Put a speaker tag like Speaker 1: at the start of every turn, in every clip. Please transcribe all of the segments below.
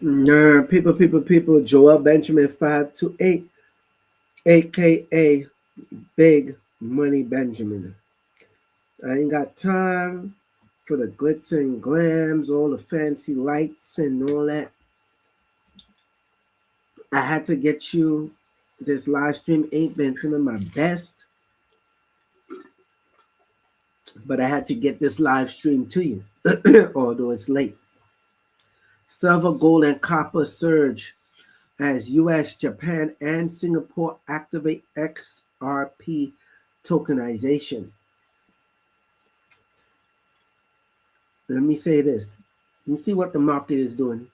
Speaker 1: People. Joel Benjamin 528, aka Big Money Benjamin. I ain't got time for the glitz and glams, all the fancy lights and all that. I had to get you this live stream. Ain't been feeling my best, but I had to get this live stream to you, although it's late. Silver, gold, and copper surge as US, Japan, and Singapore activate XRP tokenization. Let me say this. You see what the market is doing.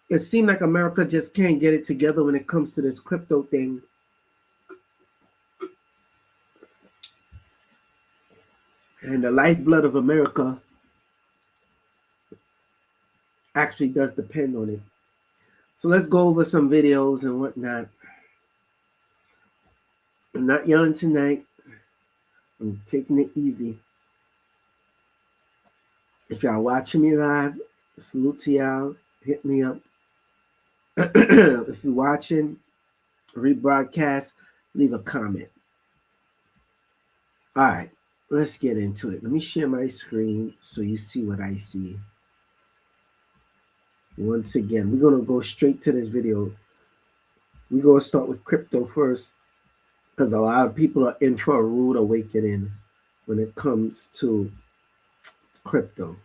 Speaker 1: It seems like America just can't get it together when it comes to this crypto thing. And the lifeblood of America actually does depend on it. So let's go over some videos and whatnot. I'm not yelling tonight. I'm taking it easy. If y'all watching me live, salute to y'all. Hit me up. If you're watching, rebroadcast, leave a comment. All right, let's get into it. Let me share my screen so you see what I see. Once again, we're going to go straight to this video. We're going to start with crypto first because a lot of people are in for a rude awakening when it comes to crypto.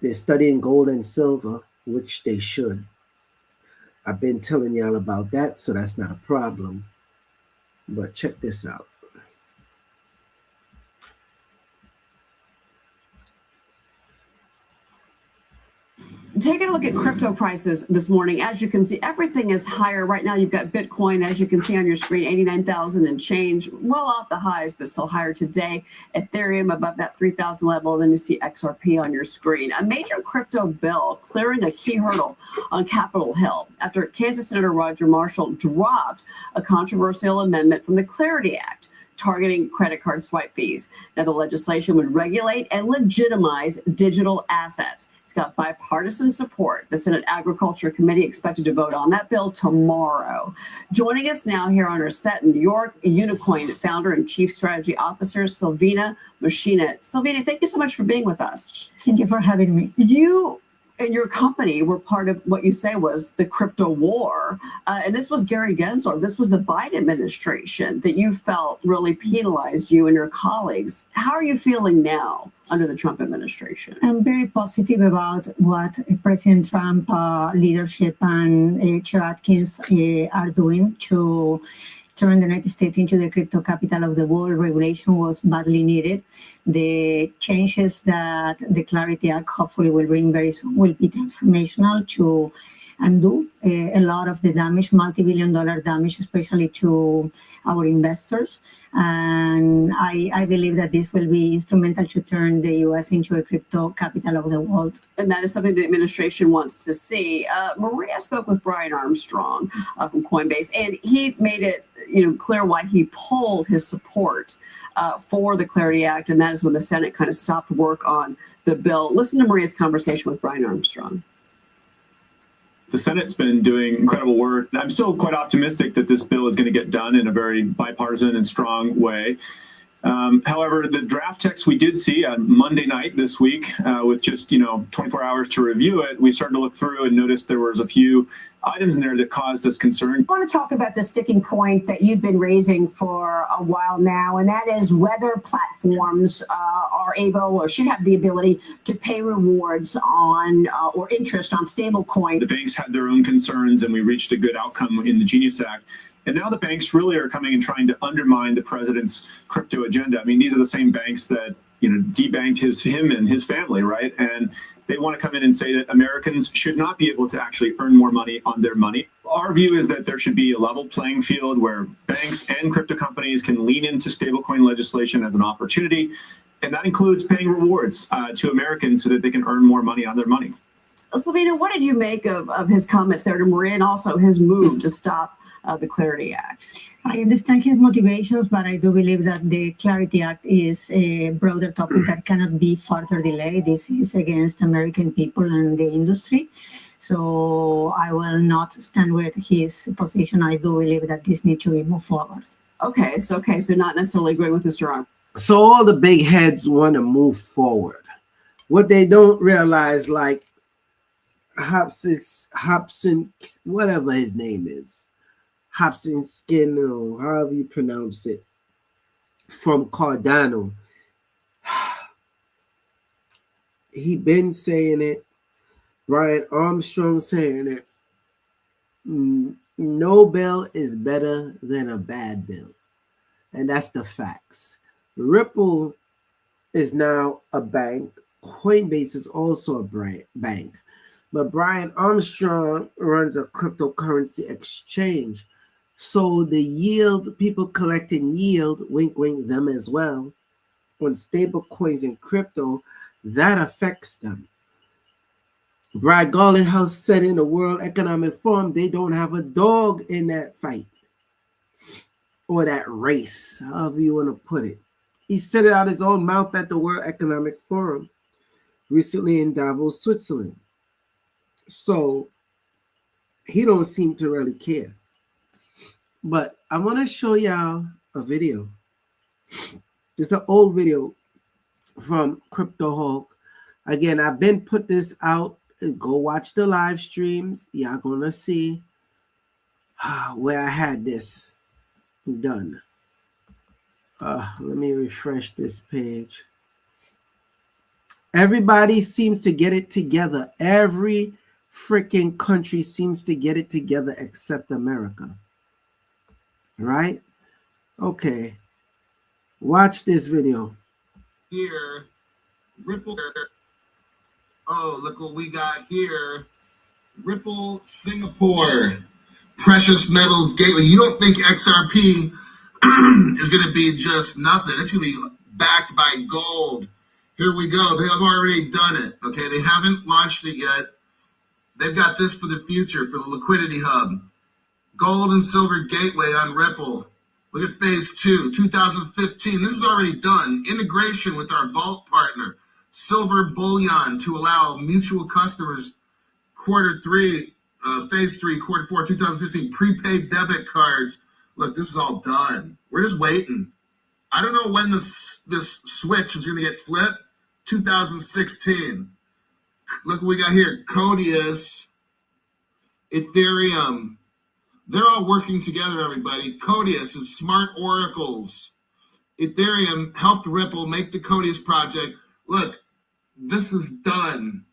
Speaker 1: They're studying gold and silver, which they should. I've been telling y'all about that, so that's not a problem. But check this out.
Speaker 2: Taking a look at crypto prices this morning, as you can see, everything is higher. Right now, you've got Bitcoin, as you can see on your screen, 89,000 and change, well off the highs, but still higher today. Ethereum above that 3,000 level. Then you see XRP on your screen. A major crypto bill clearing a key hurdle on Capitol Hill after Kansas Senator Roger Marshall dropped a controversial amendment from the Clarity Act targeting credit card swipe fees. Now, the legislation would regulate and legitimize digital assets. It's got bipartisan support. The Senate Agriculture Committee expected to vote on that bill tomorrow. Joining us now here on our set in New York, Unicoin founder and chief strategy officer, Silvina Machina. Silvina, thank you so much for being with us.
Speaker 3: Thank you for having me.
Speaker 2: You and your company were part of what you say was the crypto war. And this was Gary Gensler. This was the Biden administration that you felt really penalized you and your colleagues. How are you feeling now under the Trump administration?
Speaker 3: I'm very positive about what President Trump leadership and Chair Atkins are doing to turn the United States into the crypto capital of the world. Regulation was badly needed. The changes that the Clarity Act hopefully will bring very soon will be transformational to undo a lot of the damage, multi-billion-dollar damage, especially to our investors. And I believe that this will be instrumental to turn the U.S. into a crypto capital of the world.
Speaker 2: And that is something the administration wants to see. Maria spoke with Brian Armstrong from Coinbase, and he made it clear why he pulled his support for the Clarity Act, and that is when the Senate kind of stopped work on the bill. Listen to Maria's conversation with Brian Armstrong.
Speaker 4: The Senate's been doing incredible work. I'm still quite optimistic that this bill is going to get done in a very bipartisan and strong way. However, the draft text we did see on Monday night this week, with just 24 hours to review it, we started to look through and noticed there was a few items in there that caused us concern.
Speaker 5: I want to talk about the sticking point that you've been raising for a while now, and that is whether platforms are able or should have the ability to pay rewards on or interest on stablecoin.
Speaker 4: The banks had their own concerns, and we reached a good outcome in the Genius Act. And now the banks really are coming and trying to undermine the president's crypto agenda. I mean, these are the same banks that debanked him and his family, right? And they want to come in and say that Americans should not be able to actually earn more money on their money. Our view is that there should be a level playing field where banks and crypto companies can lean into stablecoin legislation as an opportunity. And that includes paying rewards to Americans so that they can earn more money on their money.
Speaker 2: Silvina, what did you make of his comments there to Maria and also his move to stop the Clarity Act.
Speaker 3: I understand his motivations, but I do believe that the Clarity Act is a broader topic that cannot be further delayed. This is against American people and the industry. So I will not stand with his position. I do believe that this needs to be moved forward.
Speaker 2: Okay, so not necessarily agreeing with Mr. Arm.
Speaker 1: So all the big heads want to move forward. What they don't realize, like Hobson, whatever his name is, Hobson Skin, or however you pronounce it, from Cardano. He been saying it. Brian Armstrong saying it. No bill is better than a bad bill. And that's the facts. Ripple is now a bank. Coinbase is also a bank. But Brian Armstrong runs a cryptocurrency exchange. So the yield, people collecting yield, wink, wink, them as well, on stable coins and crypto, that affects them. Brad Garlinghouse said in the World Economic Forum, they don't have a dog in that fight or that race, however you want to put it. He said it out his own mouth at the World Economic Forum recently in Davos, Switzerland. So he don't seem to really care. But I want to show y'all a video. It's an old video from Crypto Hulk. Again, I've been put this out. Go watch the live streams. Y'all gonna see where I had this done. Let me refresh this page. Everybody seems to get it together. Every freaking country seems to get it together except America. Right? Okay. Watch this video.
Speaker 6: Here, Ripple. Oh, look what we got here. Ripple Singapore. Precious Metals Gateway. You don't think XRP is going to be just nothing. It's going to be backed by gold. Here we go. They have already done it. Okay, they haven't launched it yet. They've got this for the future, for the liquidity hub. Gold and silver gateway on Ripple. Look at phase 2, 2015. This is already done. Integration with our vault partner. Silver bullion to allow mutual customers phase 3, quarter 4, 2015, prepaid debit cards. Look, this is all done. We're just waiting. I don't know when this switch is going to get flipped. 2016. Look what we got here. Codius, Ethereum. They're all working together, everybody. Codius is smart oracles. Ethereum helped Ripple make the Codius project. Look, this is done.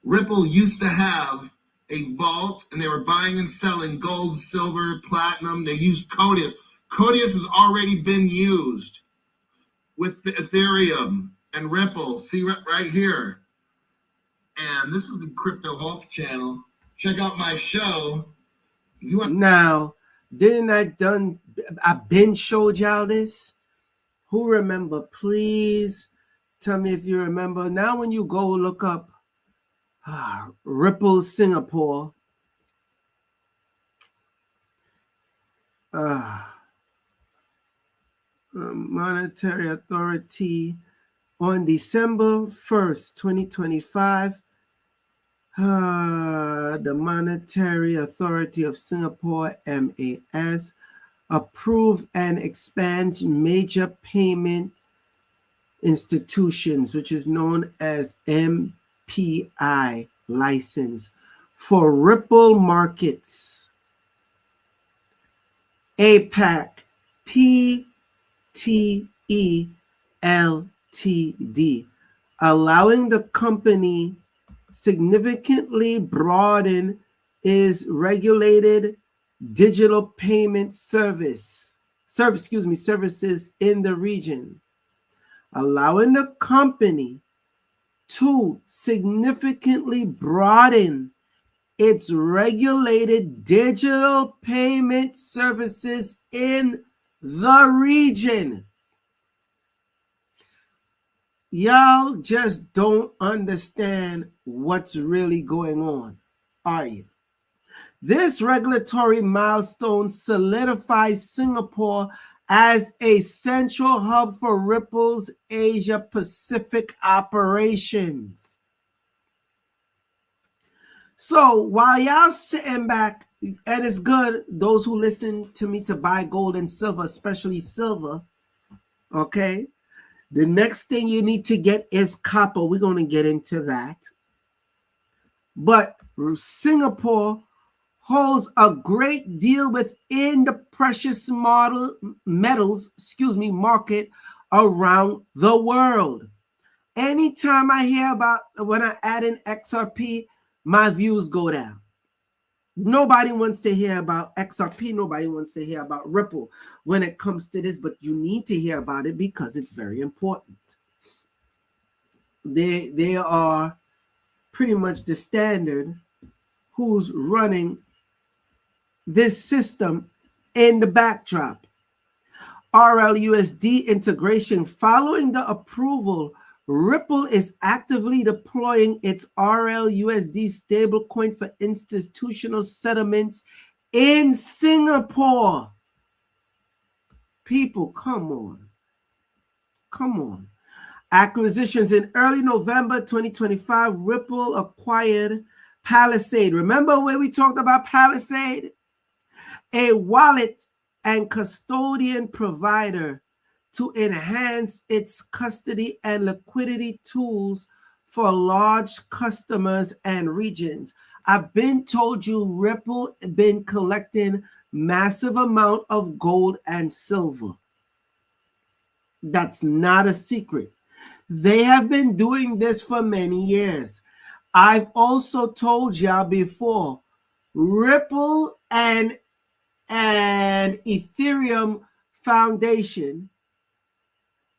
Speaker 6: Ripple used to have a vault, and they were buying and selling gold, silver, platinum. They used Codius. Codius has already been used with the Ethereum and Ripple. See right here. And this is the Crypto Hulk channel. Check out my show. If you want.
Speaker 1: Now, I've been showed y'all this. Who remember? Please tell me if you remember. Now when you go look up Ripple Singapore, Monetary Authority on December 1st, 2025, the Monetary Authority of Singapore, MAS, approve and expand major payment institutions, which is known as MPI license for Ripple Markets, APAC PTE Ltd, allowing the company significantly broaden its regulated digital payment services in the region, allowing the company to significantly broaden its regulated digital payment services in the region. Y'all just don't understand what's really going on, are you? This regulatory milestone solidifies Singapore as a central hub for Ripple's Asia Pacific operations. So while y'all sitting back, and it's good, those who listen to me, to buy gold and silver, especially silver, okay? The next thing you need to get is copper. We're going to get into that. But Singapore holds a great deal within the precious metals market around the world. Anytime I hear about when I add in XRP, my views go down. Nobody wants to hear about XRP. Nobody wants to hear about Ripple when it comes to this, but you need to hear about it because it's very important. They are pretty much the standard who's running this system in the backdrop. RLUSD integration. Following the approval, Ripple is actively deploying its RLUSD stablecoin for institutional settlements in Singapore. People, come on. Come on. Acquisitions. In early November 2025, Ripple acquired Palisade. Remember when we talked about Palisade? A wallet and custodian provider to enhance its custody and liquidity tools for large customers and regions. I've been told you Ripple been collecting massive amount of gold and silver. That's not a secret. They have been doing this for many years. I've also told y'all before, Ripple and Ethereum Foundation,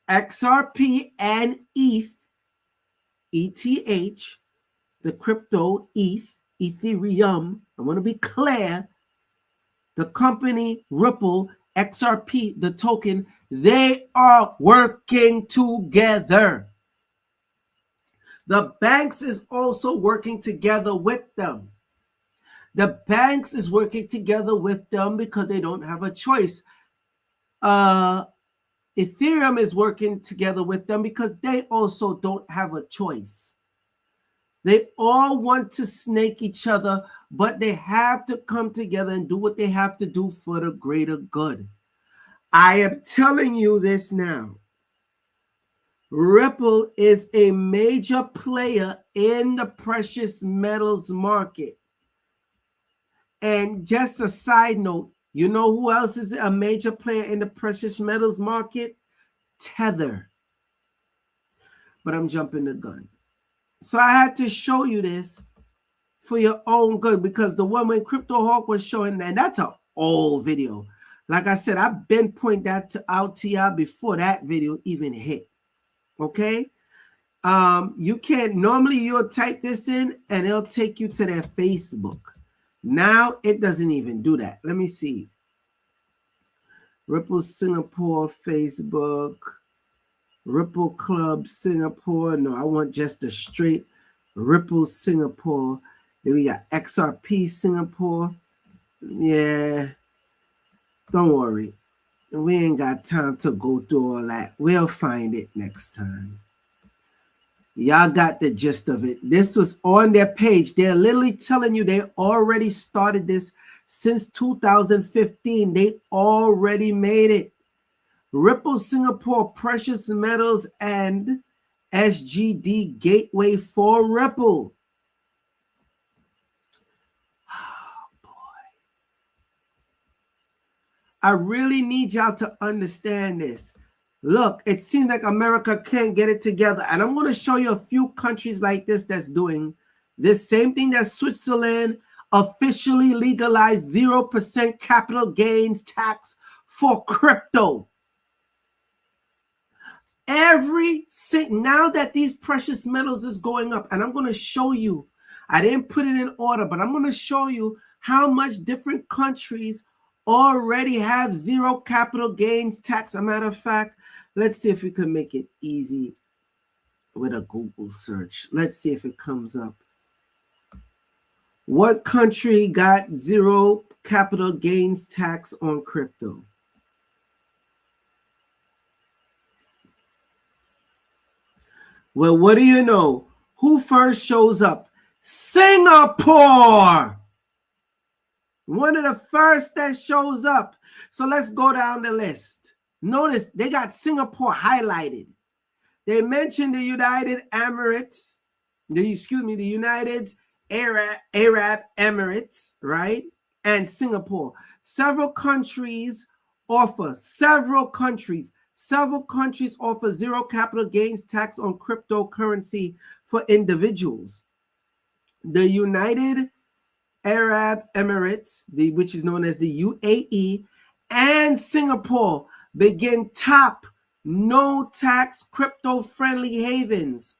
Speaker 1: XRP and ETH, the crypto Ethereum, I want to be clear, the company Ripple, XRP, the token, they are working together. The banks is also working together with them. The banks is working together with them because they don't have a choice. Ethereum is working together with them because they also don't have a choice. They all want to snake each other, but they have to come together and do what they have to do for the greater good. I am telling you this now. Ripple is a major player in the precious metals market. And just a side note, you know who else is a major player in the precious metals market? Tether. But I'm jumping the gun. So I had to show you this for your own good, because the one when Crypto Hawk was showing that, that's an old video. Like I said, I've been pointing that out to y'all before that video even hit. Okay? You can't, normally you'll type this in and it'll take you to their Facebook. Now it doesn't even do that. Let me see. Ripple Singapore Facebook, Ripple Club Singapore. No, I want just a straight Ripple Singapore. Then we got XRP Singapore. Yeah, don't worry. We ain't got time to go through all that. We'll find it next time. Y'all got the gist of it. This was on their page. They're literally telling you they already started this since 2015. They already made it. Ripple Singapore Precious Metals and SGD Gateway for Ripple. Oh, boy. I really need y'all to understand this. Look, it seems like America can't get it together. And I'm going to show you a few countries like this that's doing this same thing that Switzerland officially legalized 0% capital gains tax for crypto. Now that these precious metals is going up, and I'm going to show you, I didn't put it in order, but I'm going to show you how much different countries already have zero capital gains tax. As a matter of fact, let's see if we can make it easy with a Google search. Let's see if it comes up. What country got zero capital gains tax on crypto? Well, what do you know? Who first shows up? Singapore. One of the first that shows up. So let's go down the list. Notice they got Singapore highlighted. They mentioned the United Emirates, the United Arab Emirates, right? And Singapore. Several countries offer zero capital gains tax on cryptocurrency for individuals. The United Arab Emirates, which is known as the UAE, and Singapore begin top no tax crypto friendly havens.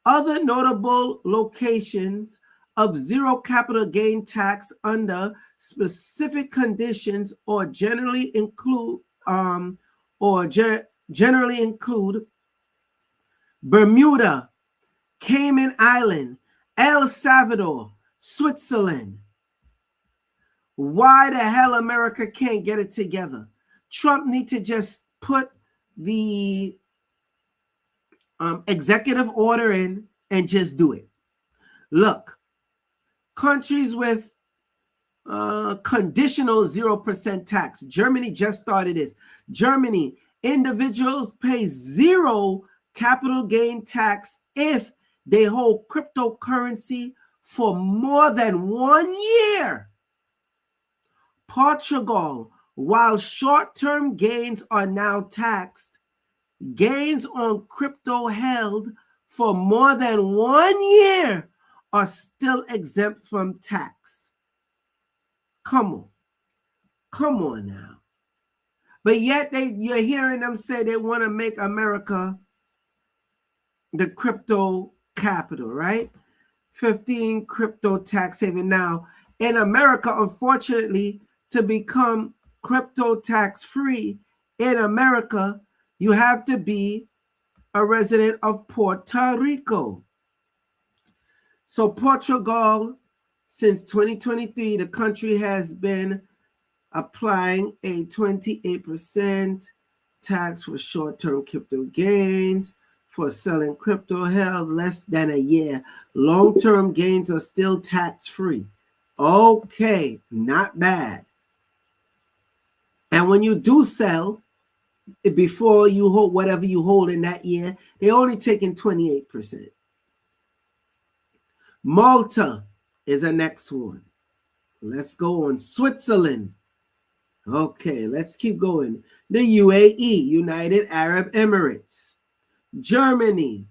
Speaker 1: Other notable locations of zero capital gain tax under specific conditions or generally include Bermuda, Cayman Island, El Salvador, Switzerland. Why the hell America can't get it together? Trump need to just put the executive order in and just do it. Look, countries with conditional 0% tax. Germany just started this. Germany, individuals pay zero capital gain tax if they hold cryptocurrency for more than 1 year. Portugal, while short-term gains are now taxed, gains on crypto held for more than 1 year are still exempt from tax. Come on now. But yet you're hearing them say they want to make America the crypto capital, right? 15 crypto tax haven. Now, in America, unfortunately, to become crypto tax free in America, you have to be a resident of Puerto Rico. So Portugal, since 2023, the country has been applying a 28% tax for short-term crypto gains for selling crypto held less than a year. Long-term gains are still tax-free. Okay, not bad. And when you do sell, before you hold whatever you hold in that year, they're only taking 28%. Malta is the next one. Let's go on. Switzerland. Okay, let's keep going. The UAE, United Arab Emirates. Germany.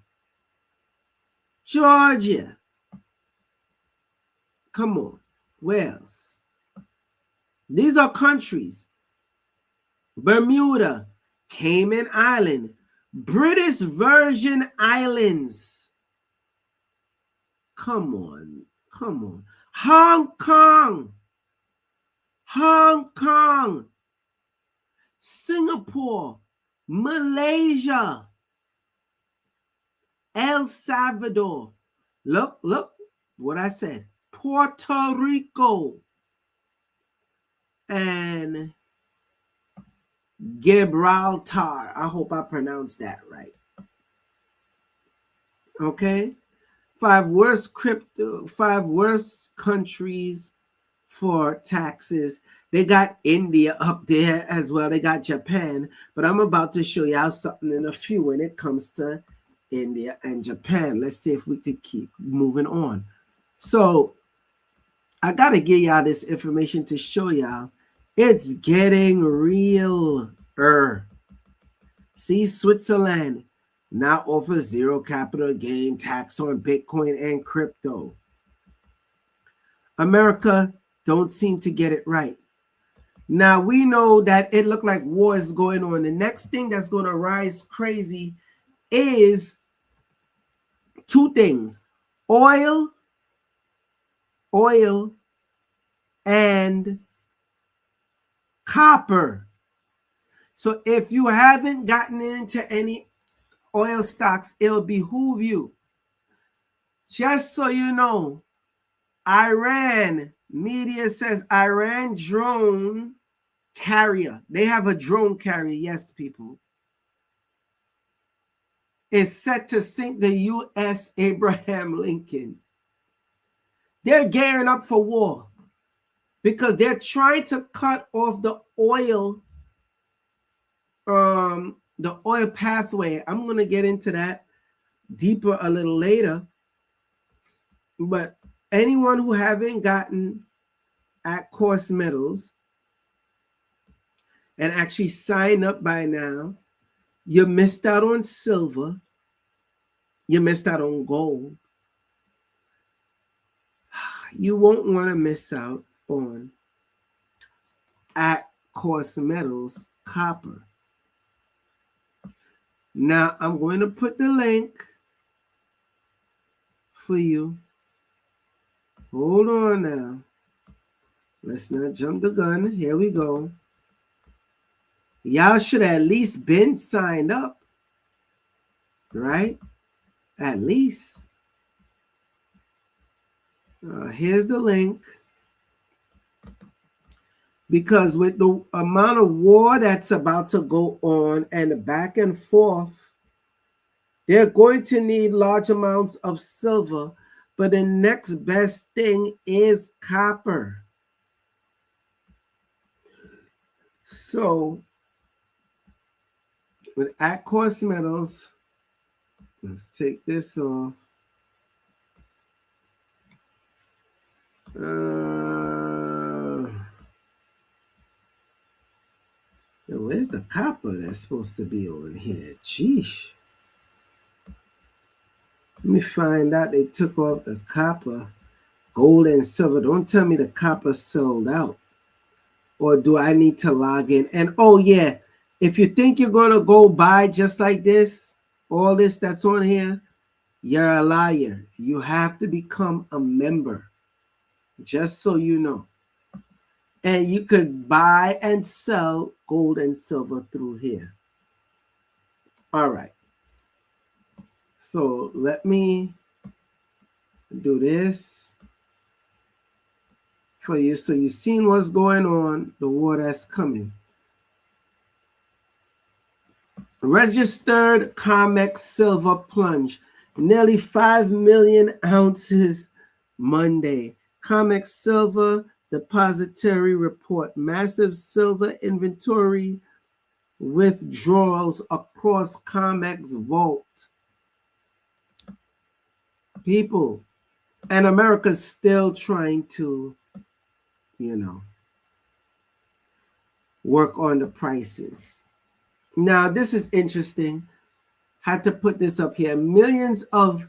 Speaker 1: Georgia. Come on. Wales. These are countries. Bermuda, Cayman Island, British Virgin Islands. Come on. Hong Kong, Singapore, Malaysia, El Salvador. Look what I said. Puerto Rico and Gibraltar. I hope I pronounced that right. Okay. 5 worst countries for taxes. They got India up there as well. They got Japan. But I'm about to show y'all something in a few when it comes to India and Japan. Let's see if we could keep moving on. So I got to give y'all this information to show y'all. It's getting real. See, Switzerland now offers zero capital gain tax on Bitcoin and crypto. America don't seem to get it right. Now, we know that it looked like war is going on. The next thing that's going to rise crazy is 2 things. Oil and copper. So if you haven't gotten into any oil stocks, it'll behoove you. Just so you know, Iran media says Iran drone carrier. They have a drone carrier. Yes, people. Is set to sink the U.S. Abraham Lincoln. They're gearing up for war because they're trying to cut off the oil pathway. I'm going to get into that deeper a little later. But anyone who haven't gotten at Course Metals and actually signed up by now, you missed out on silver. You missed out on gold. You won't want to miss out on at Course Metals copper. Now I'm going to put the link for you. Hold on now. Let's not jump the gun. Here we go. Y'all should have at least been signed up, right? At least. Here's the link. Because with the amount of war that's about to go on and the back and forth, they're going to need large amounts of silver, but the next best thing is copper. So with at Course Metals, let's take this off. Where's the copper that's supposed to be on here? Sheesh. Let me find out they took off the copper, gold and silver. Don't tell me the copper sold out. Or do I need to log in? And oh yeah, if you think you're going to go buy just like this, all this that's on here, you're a liar. You have to become a member, just so you know. And you could buy and sell gold and silver through here. All right. So let me do this for you so you've seen what's going on, the war that's coming. Registered COMEX silver plunge, nearly 5 million ounces Monday. COMEX silver depository report, massive silver inventory withdrawals across COMEX vault. People, and America's still trying to, work on the prices. Now, this is interesting. Had to put this up here. Millions of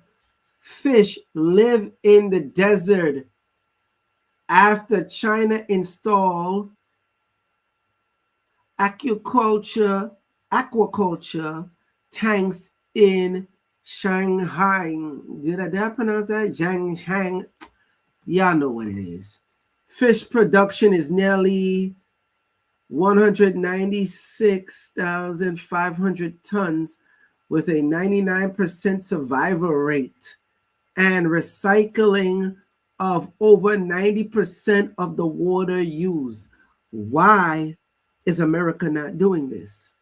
Speaker 1: fish live in the desert after China installed aquaculture tanks in Shanghai. Did I pronounce that? Shanghai. Y'all know what it is. Fish production is nearly 196,500 tons with a 99% survival rate and recycling of over 90% of the water used. Why is America not doing this?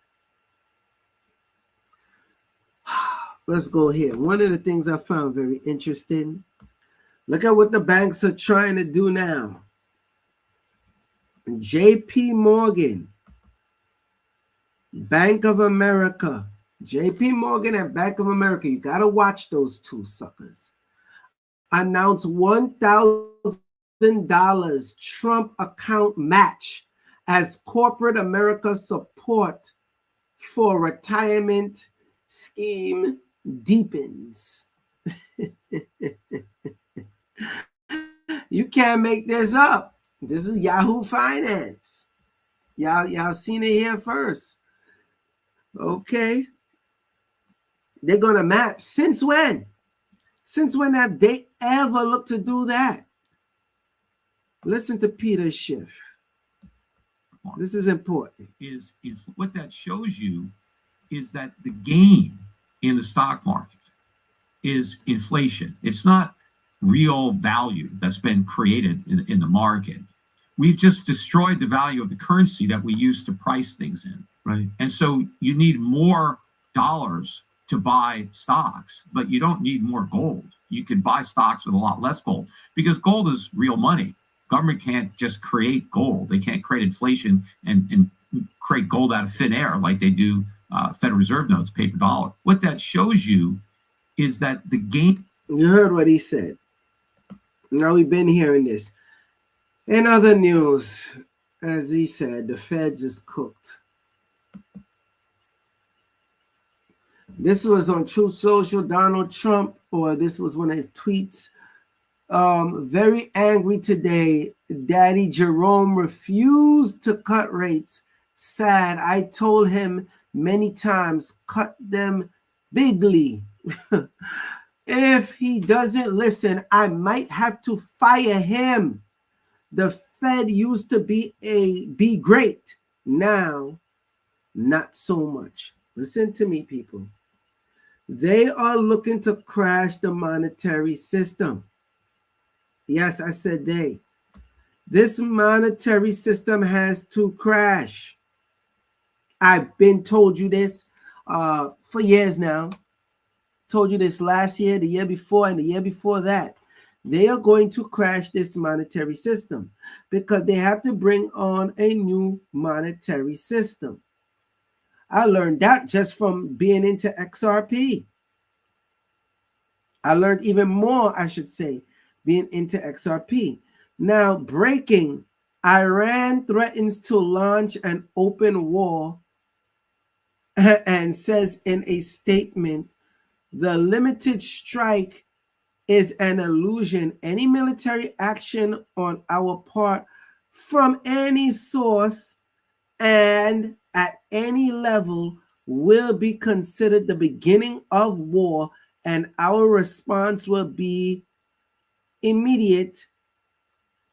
Speaker 1: Let's go here. One of the things I found very interesting, look at what the banks are trying to do now. JP Morgan, Bank of America, JP Morgan and Bank of America, you got to watch those two suckers, announced $1,000 Trump account match as corporate America support for retirement scheme deepens. You can't make this up. This is Yahoo Finance. Y'all seen it here first. Okay. They're going to match. Since when? Since when have they ever looked to do that? Listen to Peter Schiff. This is important.
Speaker 7: Is what that shows you is that the gain in the stock market is inflation. It's not real value that's been created in the market. We've just destroyed the value of the currency that we use to price things in.
Speaker 1: Right.
Speaker 7: And so you need more dollars to buy stocks, but you don't need more gold. You can buy stocks with a lot less gold because gold is real money. Government can't just create gold. They can't create inflation and create gold out of thin air like they do Federal Reserve notes, paper dollar. What that shows you is that the game.
Speaker 1: You heard what he said. Now we've been hearing this. In other news, as he said, the Feds is cooked. This was on Truth Social, Donald Trump, or this was one of his tweets. Very angry today. Daddy Jerome refused to cut rates. Sad. I told him many times, cut them bigly. If he doesn't listen, I might have to fire him. The Fed used to be great. Now, not so much. Listen to me, people. They are looking to crash the monetary system. Yes, I said they. This monetary system has to crash. I've been told you this for years now. Told you this last year, the year before, and the year before that. They are going to crash this monetary system because they have to bring on a new monetary system. I learned that just from being into XRP. I learned even more, I should say, being into XRP. Now, breaking, Iran threatens to launch an open war and says in a statement, the limited strike is an illusion. Any military action on our part from any source and at any level will be considered the beginning of war, and our response will be immediate,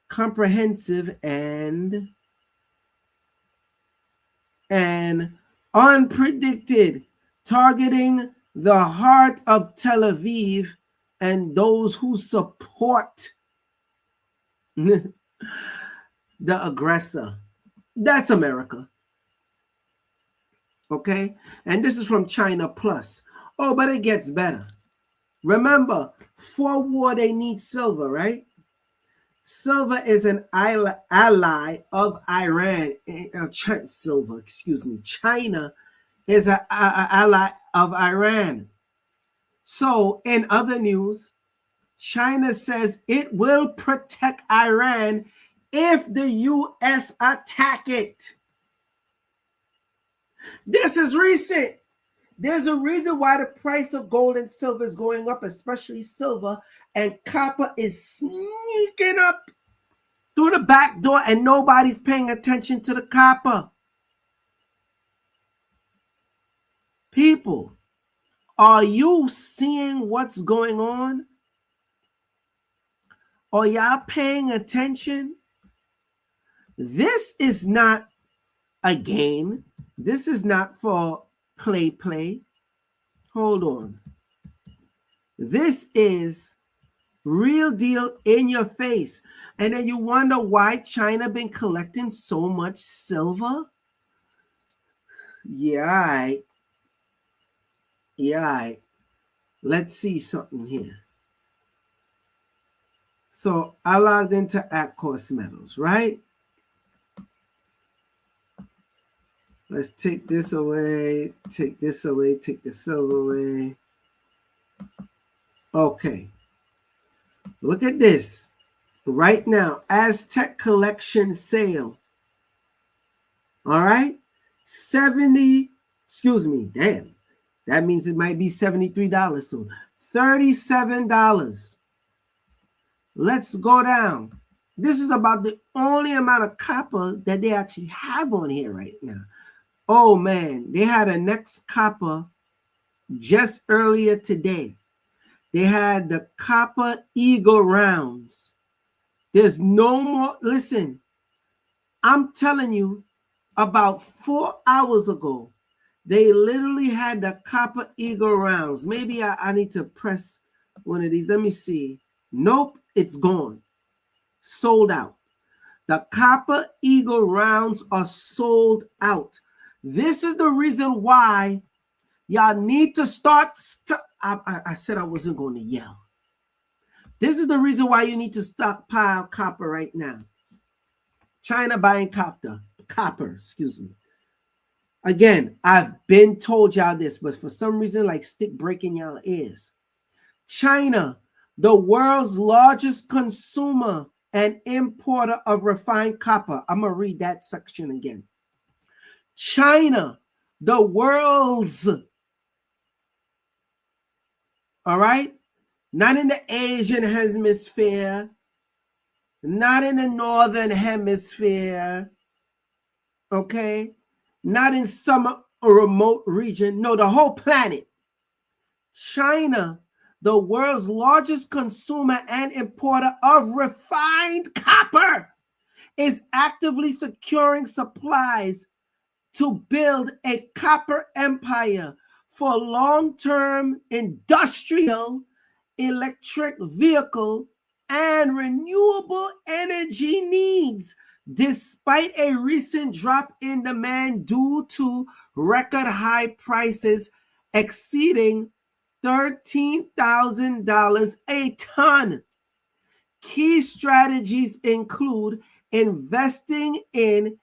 Speaker 1: comprehensive, and unpredicted, targeting the heart of Tel Aviv and those who support the aggressor. That's America. Okay? And this is from China Plus. Oh, but it gets better. Remember, for war, they need silver, right? Silver is an ally of Iran. China is an ally of Iran. So, in other news, China says it will protect Iran if the U.S. attack it. This is recent. There's a reason why the price of gold and silver is going up, especially silver, and copper is sneaking up through the back door and nobody's paying attention to the copper. People, are you seeing what's going on? Are y'all paying attention? This is not a game. This is not for play. Hold on. This is real deal in your face. And then you wonder why China been collecting so much silver? Yeah. Let's see something here. So I logged into At-Cost Metals, right? Let's take this away, take this away, take the silver away. Okay. Look at this. Right now, Aztec Collection sale. All right? Damn. That means it might be $73 soon. $37. Let's go down. This is about the only amount of copper that they actually have on here right now. Oh man, they had a next copper just earlier today. They had the copper eagle rounds. There's no more. Listen, I'm telling you, about 4 hours ago, they literally had the copper eagle rounds. Maybe I need to press one of these. Let me see. Nope, it's gone. Sold out. The Copper Eagle rounds are sold out. This is the reason why y'all need to start. I said I wasn't going to yell. This is the reason why you need to stockpile copper right now. China buying copper, excuse me. Again, I've been told y'all this, but for some reason, like stick breaking y'all ears. China, the world's largest consumer and importer of refined copper. I'm going to read that section again. China, the world's, all right? Not in the Asian hemisphere, not in the northern hemisphere, okay? Not in some remote region. No, the whole planet. China, the world's largest consumer and importer of refined copper, is actively securing supplies to build a copper empire for long-term industrial, electric vehicle, and renewable energy needs, despite a recent drop in demand due to record high prices exceeding $13,000 a ton. Key strategies include investing in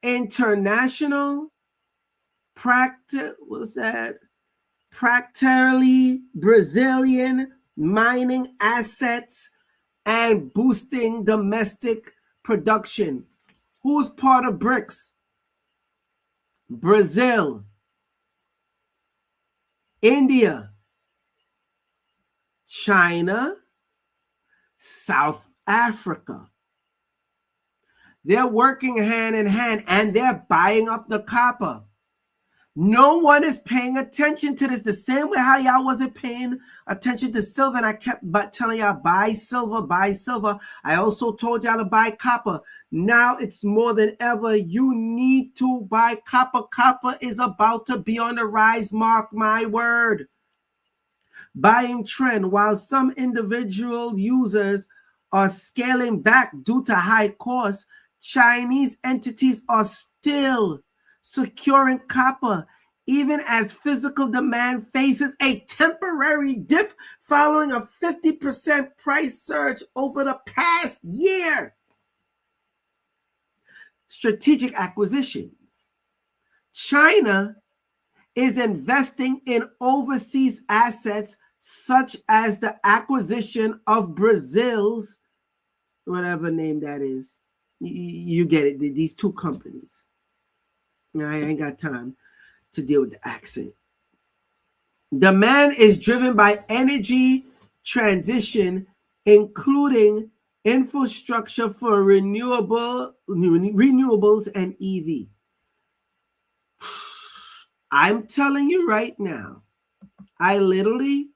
Speaker 1: international, practically Brazilian mining assets and boosting domestic production. Who's part of BRICS? Brazil, India, China, South Africa. They're working hand in hand and they're buying up the copper. No one is paying attention to this. The same way how y'all wasn't paying attention to silver, and I kept telling y'all buy silver, buy silver. I also told y'all to buy copper. Now it's more than ever. You need to buy copper. Copper is about to be on the rise, mark my word. Buying trend. While some individual users are scaling back due to high costs, Chinese entities are still securing copper, even as physical demand faces a temporary dip following a 50% price surge over the past year. Strategic acquisitions. China is investing in overseas assets such as the acquisition of Brazil's, whatever name that is. You get it, these two companies. I ain't got time to deal with the accent. Demand is driven by energy transition, including infrastructure for renewables and EV. I'm telling you right now, I literally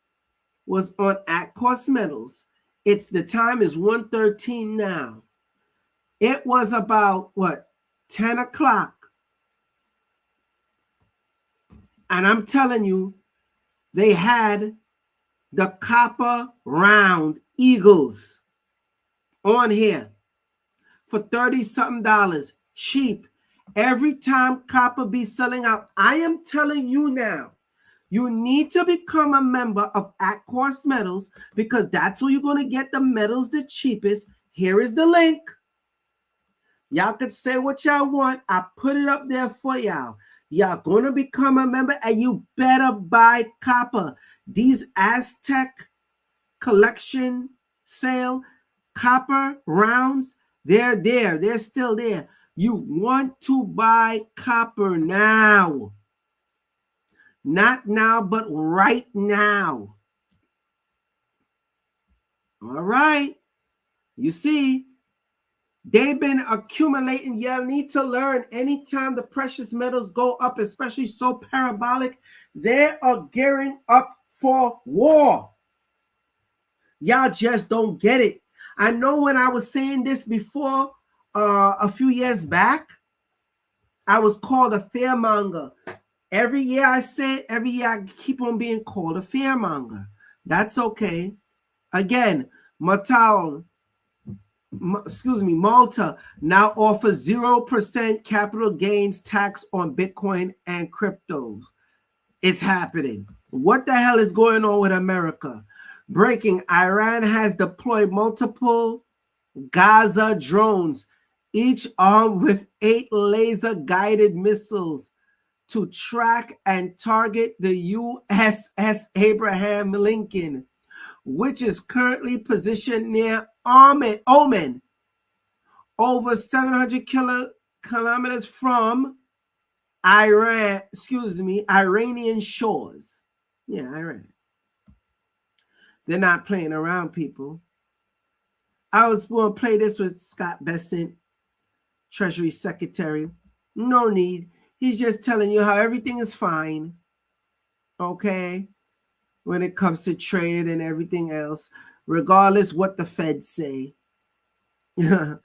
Speaker 1: was on at cost metals. The time is 1:13 now. It was about 10 o'clock. And I'm telling you, they had the copper round eagles on here for $30-something, cheap. Every time copper be selling out, I am telling you now, you need to become a member of At Cost Metals because that's where you're going to get the metals the cheapest. Here is the link. Y'all can say what y'all want. I put it up there for y'all. Y'all going to become a member and you better buy copper. These Aztec collection sale copper rounds, they're there. They're still there. You want to buy copper now. Not now, but right now. All right. You see, they've been accumulating. Y'all need to learn anytime the precious metals go up, especially so parabolic, they are gearing up for war. Y'all just don't get it. I know when I was saying this before a few years back, I was called a fearmonger. Every year I say it, every year I keep on being called a fearmonger. That's okay. Again, Malta now offers 0% capital gains tax on Bitcoin and crypto. It's happening. What the hell is going on with America? Breaking: Iran has deployed multiple Gaza drones, each armed with 8 laser-guided missiles to track and target the USS Abraham Lincoln, which is currently positioned near Oman, over 700 kilometers from Iranian shores. Yeah, Iran. They're not playing around, people. I was going to play this with Scott Bessent, Treasury Secretary. No need. He's just telling you how everything is fine, okay, when it comes to trade and everything else, regardless what the Fed say. Here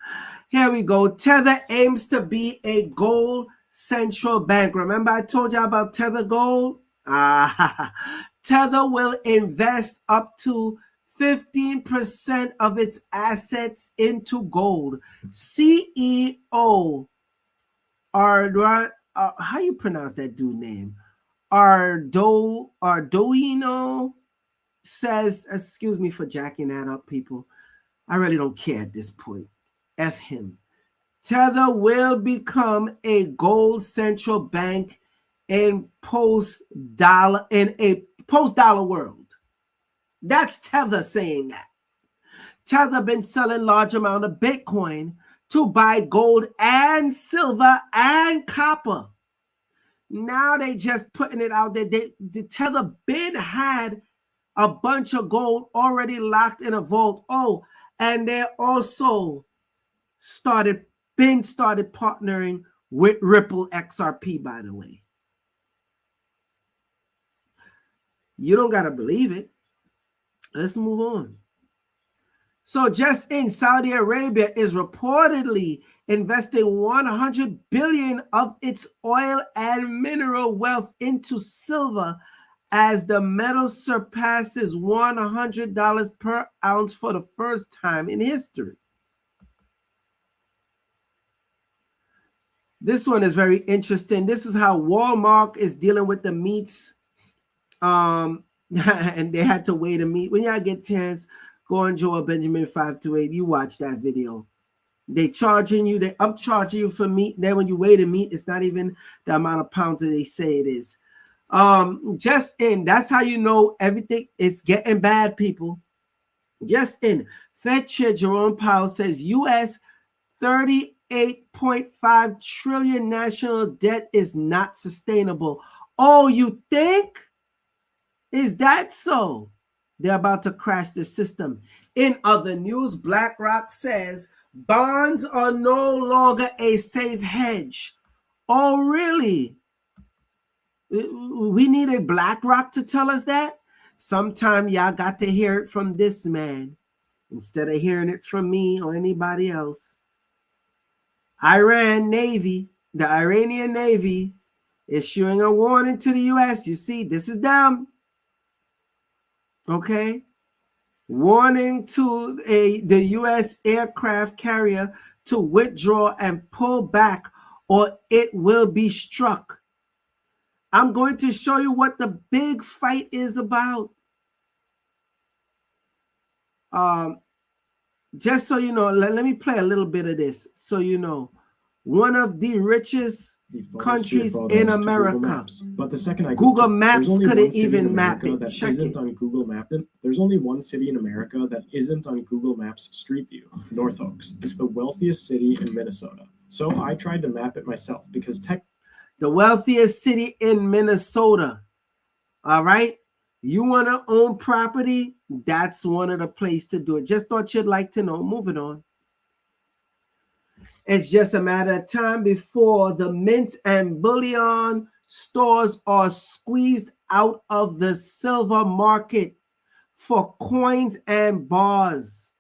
Speaker 1: we go. Tether aims to be a gold central bank. Remember I told you about Tether Gold? Tether will invest up to 15% of its assets into gold. CEO, how you pronounce that dude name? Ardoino says, excuse me for jacking that up, people. I really don't care at this point. F him. Tether will become a gold central bank in a post-dollar world. That's Tether saying that. Tether been selling large amount of Bitcoin to buy gold and silver and copper. Now they just putting it out there. The Tether been had a bunch of gold already locked in a vault. Oh, and they also started partnering with Ripple XRP, by the way. You don't got to believe it. Let's move on. So just in, Saudi Arabia is reportedly investing 100 billion of its oil and mineral wealth into silver as the metal surpasses $100 per ounce for the first time in history. This one is very interesting. This is how Walmart is dealing with the meats. And they had to weigh the meat. When y'all get a chance, go on Joel Benjamin 528. You watch that video. They upcharging you for meat. Then when you weigh the meat, it's not even the amount of pounds that they say it is. Just in, that's how you know everything is getting bad, people. Just in, Fed Chair Jerome Powell says U.S. 38.5 trillion national debt is not sustainable. Oh, you think? Is that so? They're about to crash the system. In other news, BlackRock says bonds are no longer a safe hedge. Oh, really? We needed BlackRock to tell us that? Sometime y'all got to hear it from this man instead of hearing it from me or anybody else. The Iranian Navy, issuing a warning to the U.S. You see, this is them. Okay? Warning to the U.S. aircraft carrier to withdraw and pull back or it will be struck. I'm going to show you what the big fight is about. Just so you know, let me play a little bit of this so you know. One of the richest countries in America.
Speaker 8: But the second I
Speaker 1: Google Maps couldn't even map it.
Speaker 8: That
Speaker 1: Check
Speaker 8: isn't
Speaker 1: it.
Speaker 8: on Google Maps. There's only one city in America that isn't on Google Maps Street View, North Oaks. It's the wealthiest city in Minnesota. So I tried to map it myself because
Speaker 1: the wealthiest city in Minnesota. All right. You want to own property? That's one of the places to do it. Just thought you'd like to know. Moving on. It's just a matter of time before the mints and bullion stores are squeezed out of the silver market for coins and bars.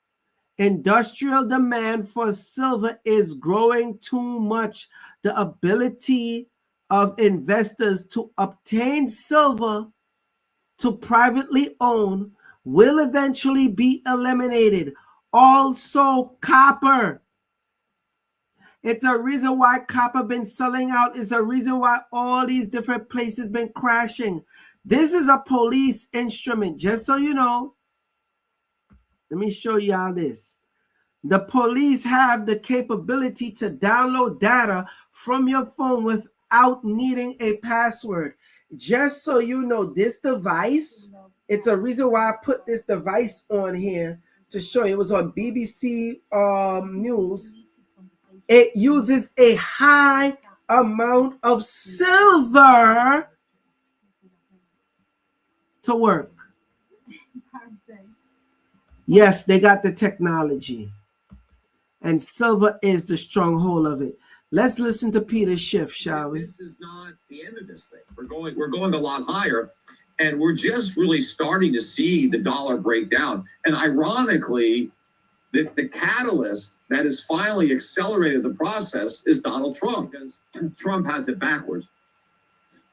Speaker 1: Industrial demand for silver is growing too much. The ability of investors to obtain silver to privately own will eventually be eliminated. Also, copper. It's a reason why copper been selling out. It's a reason why all these different places been crashing. This is a police instrument, just so you know. Let me show y'all this. The police have the capability to download data from your phone without needing a password. Just so you know, this device, it's a reason why I put this device on here to show you. It was on BBC News. It uses a high amount of silver to work. Yes, they got the technology. And silver is the stronghold of it. Let's listen to Peter Schiff, shall we?
Speaker 9: This is not the end of this thing. We're going a lot higher, and we're just really starting to see the dollar break down. And ironically, the catalyst that has finally accelerated the process is Donald Trump, because Trump has it backwards.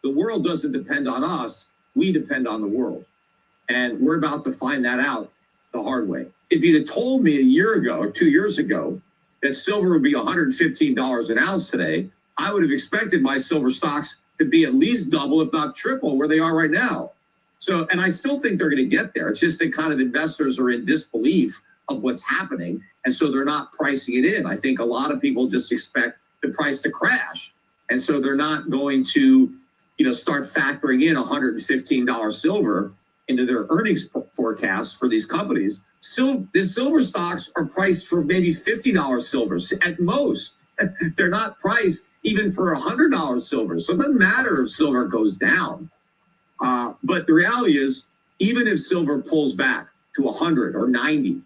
Speaker 9: The world doesn't depend on us. We depend on the world. And we're about to find that out the hard way. If you'd have told me a year ago or 2 years ago that silver would be $115 an ounce today, I would have expected my silver stocks to be at least double, if not triple, where they are right now. So, and I still think they're going to get there. It's just that kind of investors are in disbelief of what's happening, and so they're not pricing it in. I think a lot of people just expect the price to crash, and so they're not going to, start factoring in $115 silver into their earnings forecasts for these companies. The silver stocks are priced for maybe $50 silver at most. They're not priced even for $100 silver. So it doesn't matter if silver goes down. But the reality is, even if silver pulls back to 100 or 90,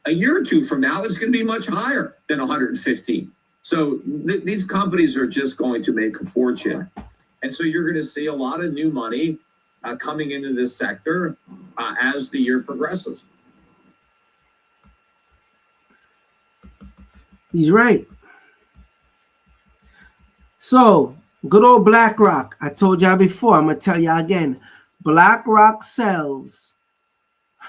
Speaker 9: a year or two from now, it's going to be much higher than 115. So these companies are just going to make a fortune. And so you're going to see a lot of new money coming into this sector as the year progresses.
Speaker 1: He's right. So, good old BlackRock. I told y'all before, I'm going to tell y'all again. BlackRock sells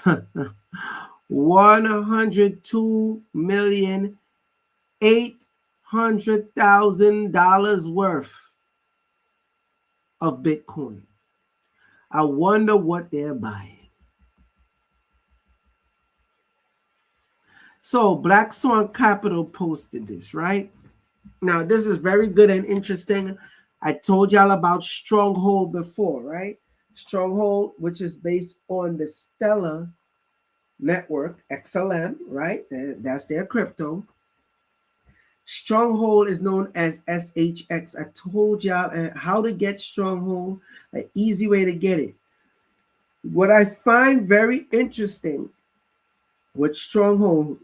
Speaker 1: $102,800,000 worth of Bitcoin. I wonder what they're buying. So Black Swan Capital posted this, right? Now, this is very good and interesting. I told y'all about Stronghold before, right? Stronghold, which is based on the Stellar network, XLM, right? That's their crypto. Stronghold is known as SHX. I told y'all how to get Stronghold, an easy way to get it. What I find very interesting with Stronghold,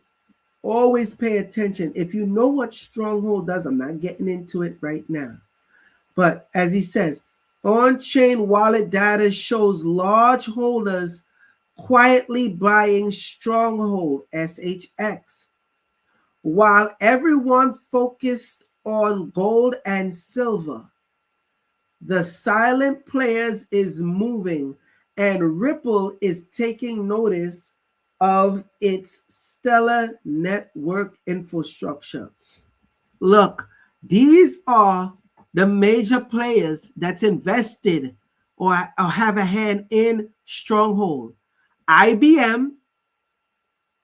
Speaker 1: always pay attention. If you know what Stronghold does, I'm not getting into it right now. But as he says, on-chain wallet data shows large holders quietly buying Stronghold, SHX. While everyone focused on gold and silver, the silent players is moving, and Ripple is taking notice of its Stellar network infrastructure. Look, these are the major players that's invested or have a hand in Stronghold. IBM,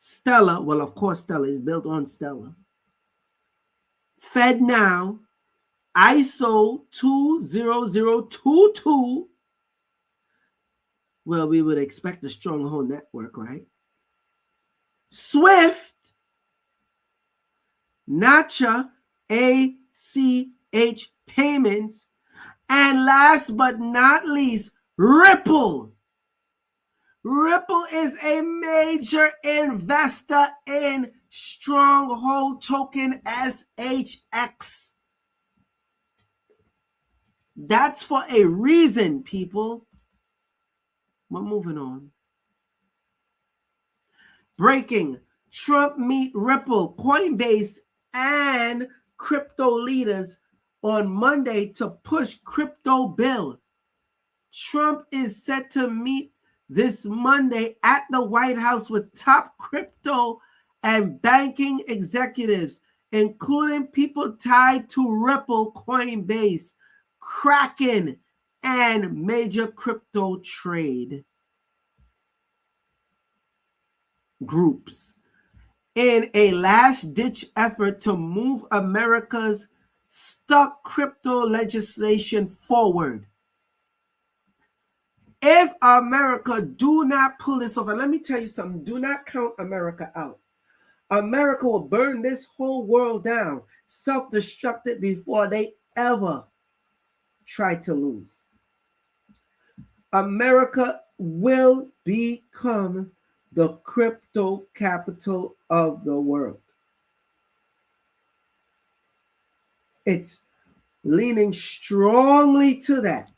Speaker 1: Stellar, well, of course, Stellar is built on Stellar. FedNow, ISO 20022. Well, we would expect a Stronghold network, right? Swift, Nacha, ACH Payments, and last but not least, Ripple. Ripple is a major investor in Stronghold token SHX. That's for a reason, people. We're moving on. Breaking: Trump meet Ripple, Coinbase, and crypto leaders on Monday to push crypto bill. Trump is set to meet this Monday at the White House with top crypto and banking executives, including people tied to Ripple, Coinbase, Kraken, and major crypto trade groups, in a last-ditch effort to move America's stuck crypto legislation forward. If America do not pull this off, and let me tell you something, do not count America out. America will burn this whole world down, self-destructed before they ever try to lose. America will become the crypto capital of the world. It's leaning strongly to that.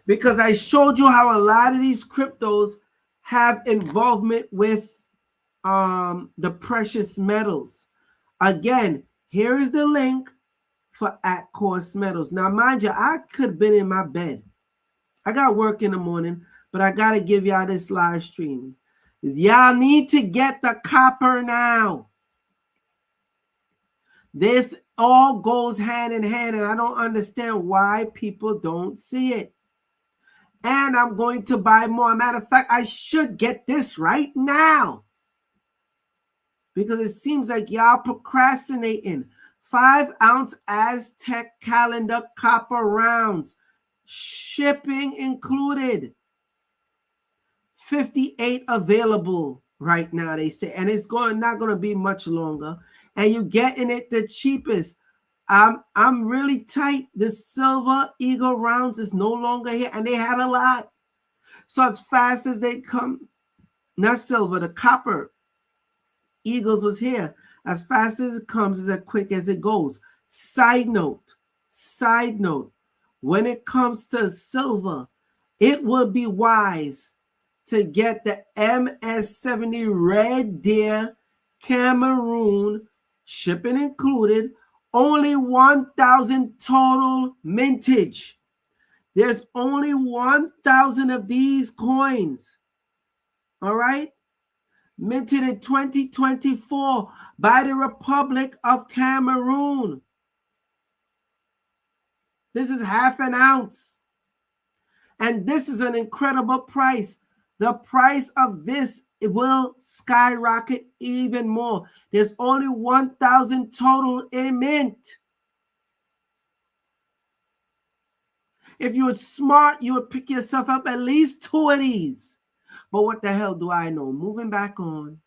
Speaker 1: Because I showed you how a lot of these cryptos have involvement with the precious metals. Again, here is the link for At Course Metals. Now, mind you, I could have been in my bed. I got work in the morning, but I got to give y'all this live stream. Y'all need to get the copper now. This all goes hand in hand, and I don't understand why people don't see it. And I'm going to buy more. Matter of fact, I should get this right now, because it seems like y'all procrastinating. 5-ounce Aztec calendar copper rounds, shipping included. 58 available right now, they say, and it's not going to be much longer. And you're getting it the cheapest. I'm really tight. The silver eagle rounds is no longer here, and they had a lot. So as fast as they come, not silver, the copper eagles was here. As fast as it comes, is as quick as it goes. Side note, when it comes to silver, it would be wise to get the MS70 Red Deer Cameroon, shipping included, only 1,000 total mintage. There's only 1,000 of these coins. All right? Minted in 2024 by the Republic of Cameroon. This is half an ounce. And this is an incredible price. The price of this, it will skyrocket even more. There's only 1,000 total in mint. If you were smart, you would pick yourself up at least 2 of these. But what the hell do I know? Moving back on.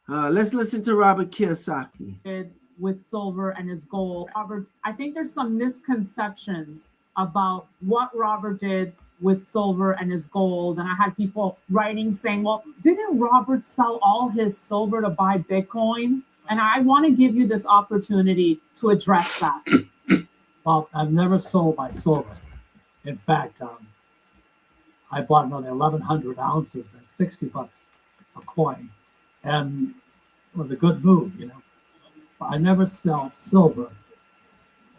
Speaker 1: Let's listen to Robert Kiyosaki.
Speaker 10: With silver and his gold. Robert, I think there's some misconceptions about what Robert did with silver and his gold. And I had people writing saying, well, didn't Robert sell all his silver to buy Bitcoin? And I want to give you this opportunity to address that.
Speaker 11: Well, I've never sold my silver. In fact, I bought another 1,100 ounces at $60 a coin. And it was a good move, you know. I never sell silver.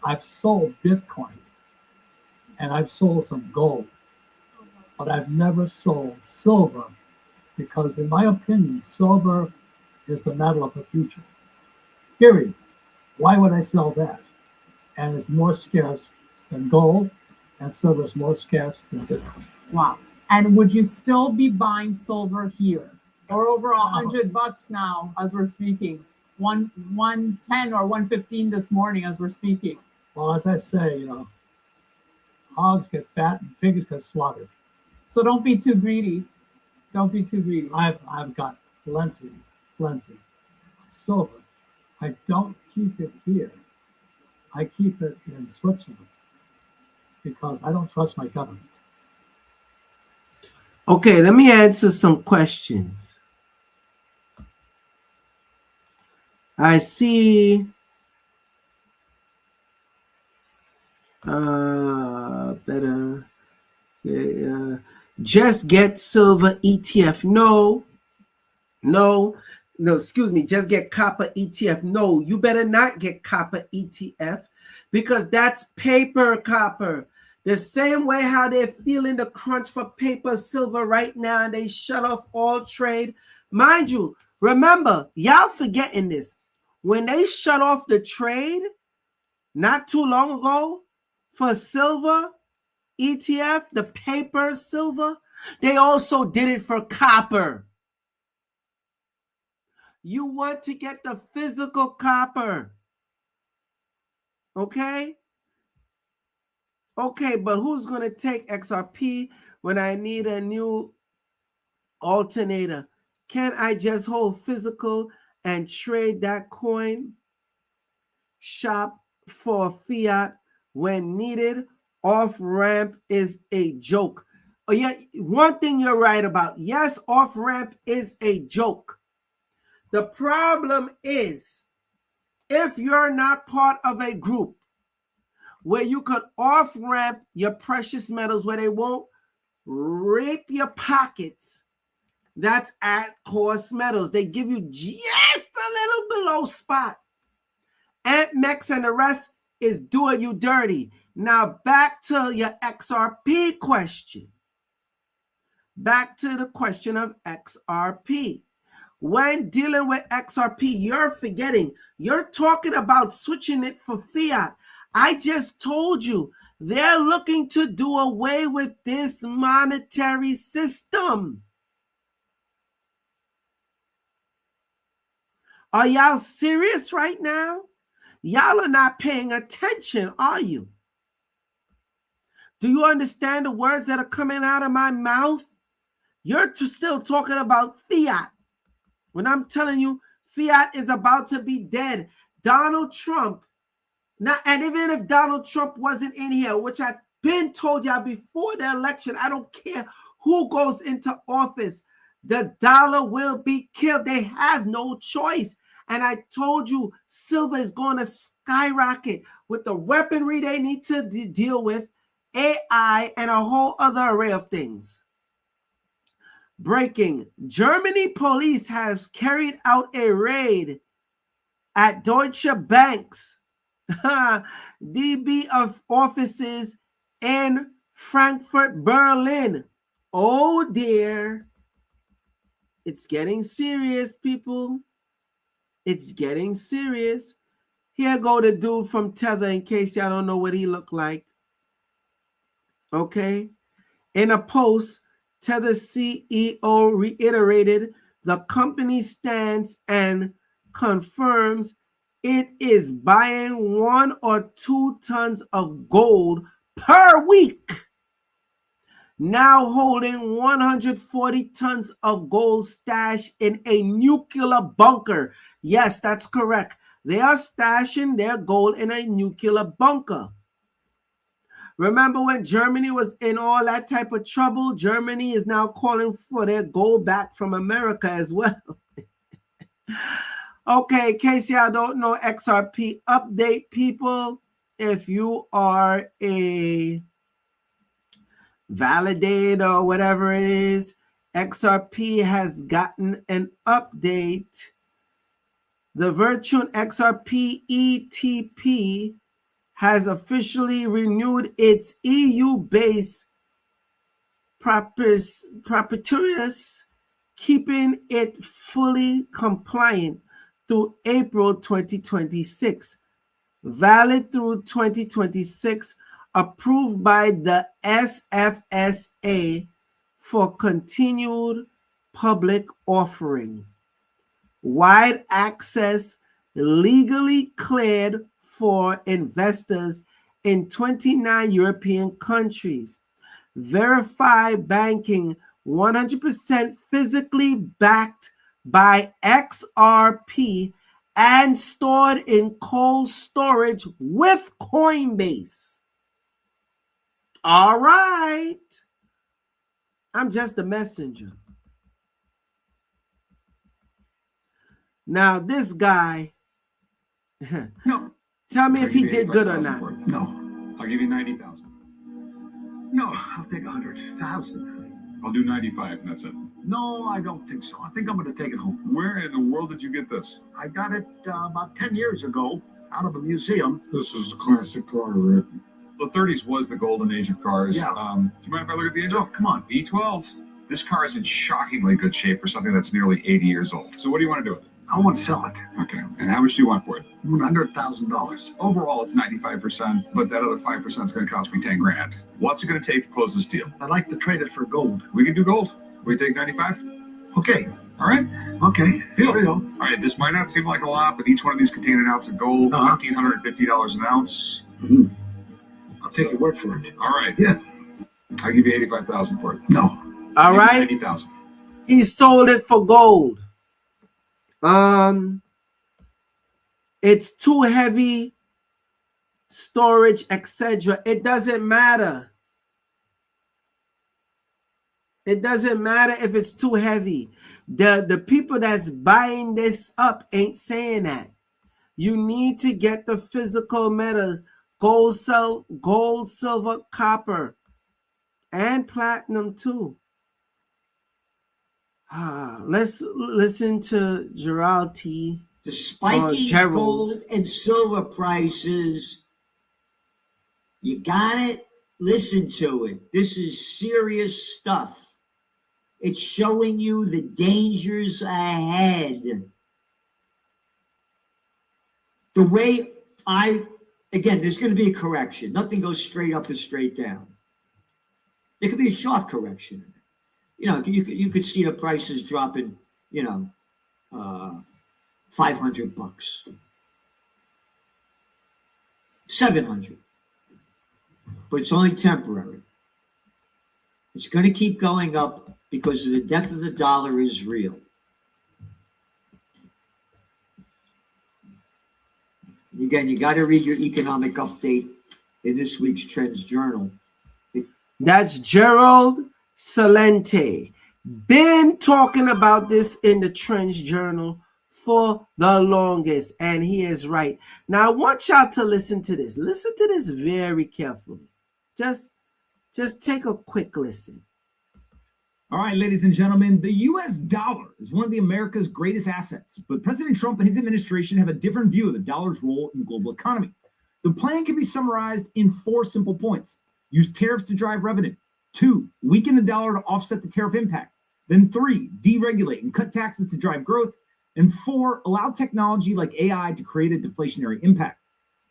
Speaker 11: I've sold Bitcoin and I've sold some gold, but I've never sold silver because, in my opinion, silver is the metal of the future. Period. Why would I sell that? And it's more scarce than gold, and silver is more scarce than Bitcoin.
Speaker 10: Wow. And would you still be buying silver here? Or over $100 now as we're speaking? 110 or 115 this morning as we're speaking.
Speaker 11: Well, as I say, you know, hogs get fat and pigs get slaughtered.
Speaker 10: So don't be too greedy. Don't be too greedy.
Speaker 11: I've got plenty of silver. I don't keep it here. I keep it in Switzerland because I don't trust my government.
Speaker 1: Okay, let me answer some questions. I see better. Just get silver ETF. No. No, excuse me, just get copper ETF. No, you better not get copper ETF because that's paper copper. The same way how they're feeling the crunch for paper silver right now and they shut off all trade. Mind you, remember, y'all forgetting this. When they shut off the trade not too long ago for silver ETF, the paper silver, they also did it for copper. You want to get the physical copper. Okay? Okay, but who's going to take XRP when I need a new alternator? Can I just hold physical and trade that coin? Shop for fiat when needed. Off-ramp is a joke. Oh, yeah, one thing you're right about. Yes, off-ramp is a joke. The problem is, if you're not part of a group where you could off-ramp your precious metals where they won't rape your pockets, that's at cost metals. They give you just a little below spot. AntMex and the rest is doing you dirty. Now back to your XRP question. Back to the question of XRP. When dealing with XRP, you're forgetting. You're talking about switching it for fiat. I just told you they're looking to do away with this monetary system. Are y'all serious right now? Y'all are not paying attention, are you? Do you understand the words that are coming out of my mouth? You're still talking about fiat. When I'm telling you, fiat is about to be dead. Donald Trump, now, and even if Donald Trump wasn't in here, which I've been told y'all before the election, I don't care who goes into office, the dollar will be killed. They have no choice. And I told you, silver is going to skyrocket with the weaponry they need to deal with, AI, and a whole other array of things. Breaking. Germany police have carried out a raid at Deutsche Bank's DB of offices in Frankfurt, Berlin. Oh dear. It's getting serious, people. It's getting serious. Here go the dude from Tether in case y'all don't know what he looked like. Okay. In a post, Tether CEO reiterated the company's stance and confirms it is buying 1 or 2 tons of gold per week. Now holding 140 tons of gold stashed in a nuclear bunker. Yes, that's correct. They are stashing their gold in a nuclear bunker. Remember when Germany was in all that type of trouble? Germany is now calling for their gold back from America as well. Okay, in case y'all don't know, XRP update, people. If you are a validator or whatever it is, XRP has gotten an update. The Virtual XRP ETP has officially renewed its EU-based proprietors, keeping it fully compliant through April 2026. Valid through 2026, approved by the SFSA for continued public offering. Wide access, legally cleared for investors in 29 European countries. Verified banking, 100% physically backed by XRP and stored in cold storage with Coinbase. All right. I'm just a messenger. Now, this guy,
Speaker 4: No.
Speaker 1: tell me if he did good or not.
Speaker 4: No. I'll give you 90,000.
Speaker 12: No, I'll take 100,000.
Speaker 4: I'll do 95, and that's it.
Speaker 12: No, I don't think so. I think I'm going to take it home.
Speaker 13: Where in the world did you get this?
Speaker 12: I got it about 10 years ago out of a museum.
Speaker 13: This is a classic car, Rick. The 30s was the golden age of cars.
Speaker 12: Yeah.
Speaker 13: Do you mind if I look at the engine?
Speaker 12: No, come on.
Speaker 13: V12. This car is in shockingly good shape for something that's nearly 80 years old. So what do you want to do with it?
Speaker 12: I want to sell it.
Speaker 13: Okay. And how much do you want for it?
Speaker 12: $100,000.
Speaker 13: Overall, it's 95%, but that other 5% is going to cost me 10 grand. What's it going to take to close this deal?
Speaker 12: I'd like to trade it for gold.
Speaker 13: We can do gold. We take 95?
Speaker 12: Okay.
Speaker 13: All right.
Speaker 12: Okay.
Speaker 13: Deal.
Speaker 12: Here we go.
Speaker 13: All right. This might not seem like a lot, but each one of these contain an ounce of gold, $1,550 an ounce.
Speaker 12: Mm-hmm. I'll take your word for it.
Speaker 13: All right.
Speaker 12: Yeah.
Speaker 13: I'll give you 85,000 for it.
Speaker 12: No.
Speaker 1: All right.
Speaker 13: 90,000.
Speaker 1: He sold it for gold. It's too heavy, storage, etc. It doesn't matter. It doesn't matter if it's too heavy. The people that's buying this up ain't saying that. You need to get the physical metal, gold, silver, copper, and platinum too. Let's listen to Gerald T.
Speaker 14: The spiking gold and silver prices, you got it? Listen to it. This is serious stuff. It's showing you the dangers ahead. The way again, there's going to be a correction. Nothing goes straight up and straight down. There could be a sharp correction. You know, you could see the prices dropping, you know, $500, $700, but it's only temporary. It's going to keep going up because the death of the dollar is real. Again, you got to read your economic update in this week's Trends Journal.
Speaker 1: That's Gerald Celente. Been talking about this in the Trends Journal for the longest, and he is right. Now I want y'all to listen to this. Listen to this very carefully. Just take a quick listen.
Speaker 15: All right, ladies and gentlemen, the U.S. dollar is one of America's greatest assets, but President Trump and his administration have a different view of the dollar's role in the global economy. The plan can be summarized in 4 simple points. Use tariffs to drive revenue. 2, weaken the dollar to offset the tariff impact. Then 3, deregulate and cut taxes to drive growth. And 4, allow technology like AI to create a deflationary impact.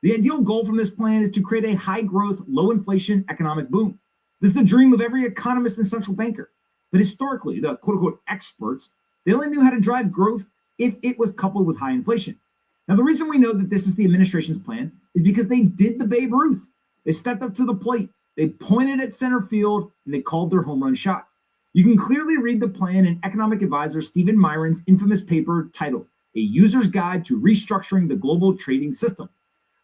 Speaker 15: The ideal goal from this plan is to create a high-growth, low-inflation economic boom. This is the dream of every economist and central banker. But historically, the quote-unquote experts, they only knew how to drive growth if it was coupled with high inflation. Now, the reason we know that this is the administration's plan is because they did the Babe Ruth. They stepped up to the plate, they pointed at center field, and they called their home run shot. You can clearly read the plan in economic advisor Stephen Myron's infamous paper titled A User's Guide to Restructuring the Global Trading System.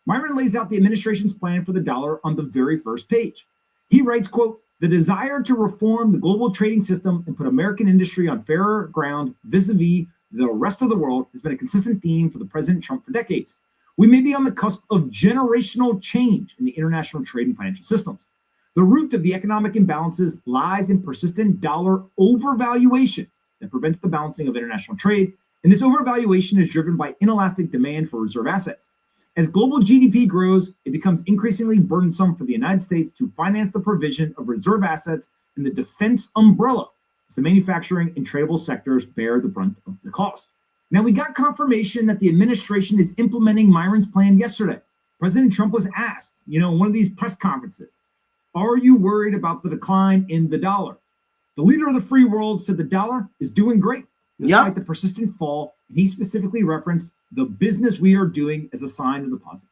Speaker 15: Myron lays out the administration's plan for the dollar on the very first page. He writes, quote, the desire to reform the global trading system and put American industry on fairer ground vis-a-vis the rest of the world has been a consistent theme for the President Trump for decades. We may be on the cusp of generational change in the international trade and financial systems. The root of the economic imbalances lies in persistent dollar overvaluation that prevents the balancing of international trade, and this overvaluation is driven by inelastic demand for reserve assets. As global GDP grows, it becomes increasingly burdensome for the United States to finance the provision of reserve assets in the defense umbrella, as the manufacturing and tradable sectors bear the brunt of the cost. Now, we got confirmation that the administration is implementing Myron's plan yesterday. President Trump was asked, in one of these press conferences, are you worried about the decline in the dollar? The leader of the free world said the dollar is doing great, despite the persistent fall, and he specifically referenced the business we are doing as a sign of the positive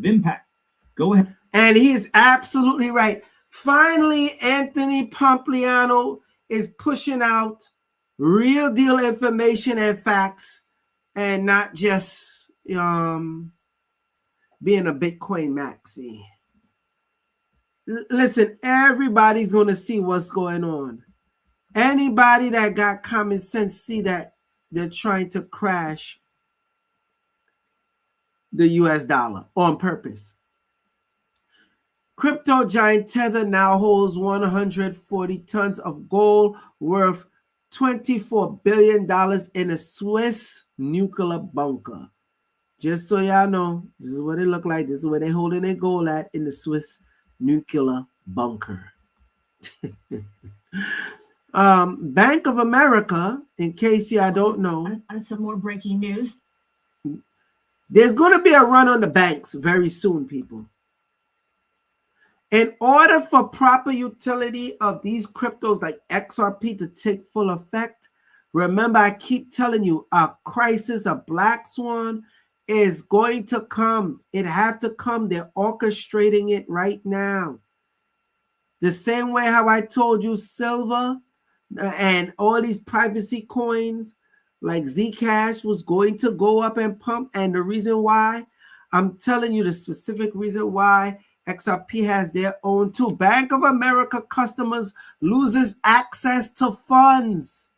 Speaker 15: impact. Go ahead.
Speaker 1: And he is absolutely right. Finally, Anthony Pompliano is pushing out real deal information and facts and not just being a Bitcoin maxi. Listen, everybody's going to see what's going on. Anybody that got common sense see that they're trying to crash the US dollar on purpose. Crypto giant Tether now holds 140 tons of gold worth $24 billion in a Swiss nuclear bunker. Just so y'all know, this is what it look like. This is where they're holding their gold at, in the Swiss nuclear bunker. Bank of America, in case y'all don't know.
Speaker 16: Some more breaking news.
Speaker 1: There's going to be a run on the banks very soon, people. In order for proper utility of these cryptos like XRP to take full effect, remember, I keep telling you, a crisis, a black swan is going to come. It had to come. They're orchestrating it right now. The same way how I told you silver and all these privacy coins like Zcash was going to go up and pump. And the reason why, I'm telling you the specific reason why XRP has their own too. Bank of America customers loses access to funds.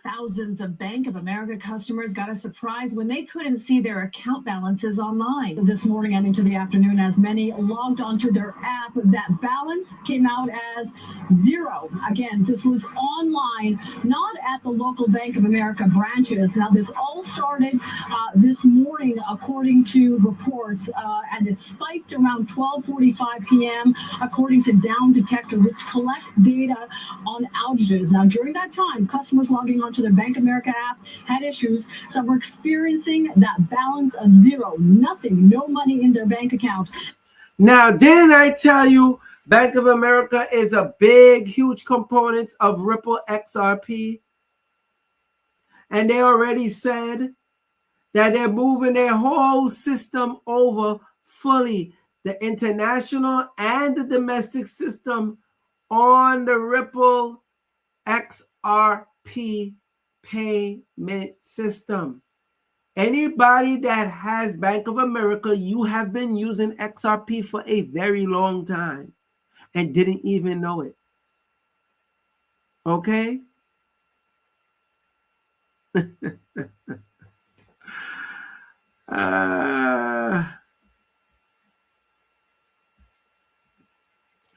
Speaker 16: Thousands of Bank of America customers got a surprise when they couldn't see their account balances online. This morning and into the afternoon, as many logged onto their app, that balance came out as zero. Again, this was online, not at the local Bank of America branches. Now, this all started this morning, according to reports, and it spiked around 12:45 p.m., according to Down Detector, which collects data on outages. Now, during that time, customers logging onto their Bank of America app had issues. Some were experiencing that balance of zero, nothing, no money in their bank account.
Speaker 1: Now, didn't I tell you Bank of America is a big, huge component of Ripple XRP? And they already said that they're moving their whole system over fully, the international and the domestic system, on the Ripple XRP payment system. Anybody that has Bank of America, you have been using XRP for a very long time and didn't even know it. Okay?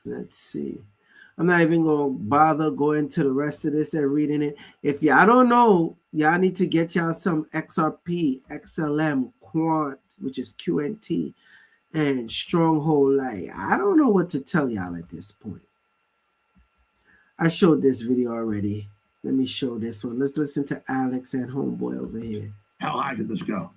Speaker 1: Let's see. I'm not even going to bother going to the rest of this and reading it. If y'all don't know, y'all need to get y'all some XRP, XLM, Quant, which is QNT, and Stronghold Light. I don't know what to tell y'all at this point. I showed this video already. Let me show this one. Let's listen to Alex and Homeboy over here.
Speaker 13: How high did this go?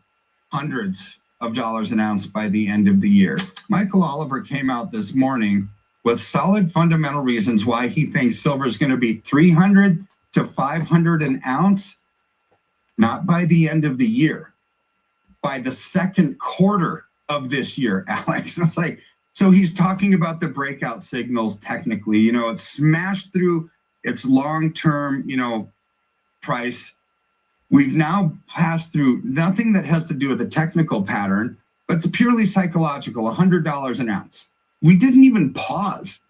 Speaker 13: Hundreds of dollars an ounce by the end of the year. Michael Oliver came out this morning with solid fundamental reasons why he thinks silver is going to be 300 to 500 an ounce, not by the end of the year, by the second quarter of this year, Alex. It's like, so he's talking about the breakout signals technically, you know, it's smashed through its long-term, you know, price. We've now passed through nothing that has to do with the technical pattern, but it's purely psychological, $100 an ounce. We didn't even pause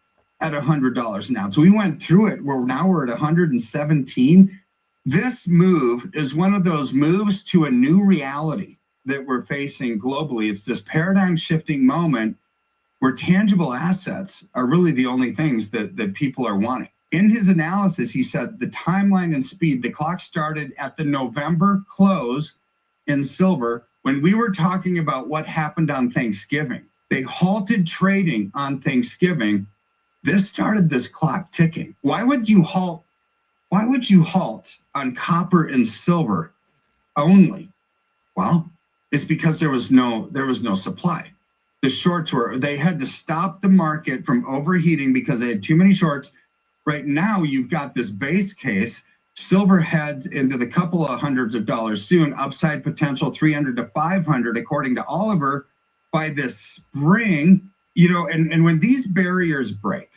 Speaker 13: at $100 an ounce. We went through it. Now we're at 117. This move is one of those moves to a new reality that we're facing globally. It's this paradigm shifting moment where tangible assets are really the only things that people are wanting. In his analysis, he said the timeline and speed, the clock started at the November close in silver when we were talking about what happened on Thanksgiving. They halted trading on Thanksgiving. This started this clock ticking. Why would you halt? Why would you halt on copper and silver only? Well, it's because there was no supply. The shorts they had to stop the market from overheating because they had too many shorts. Right now, you've got this base case. Silver heads into the couple of hundreds of dollars soon. Upside potential 300 to 500, according to Oliver, by this spring. You know, and when these barriers break,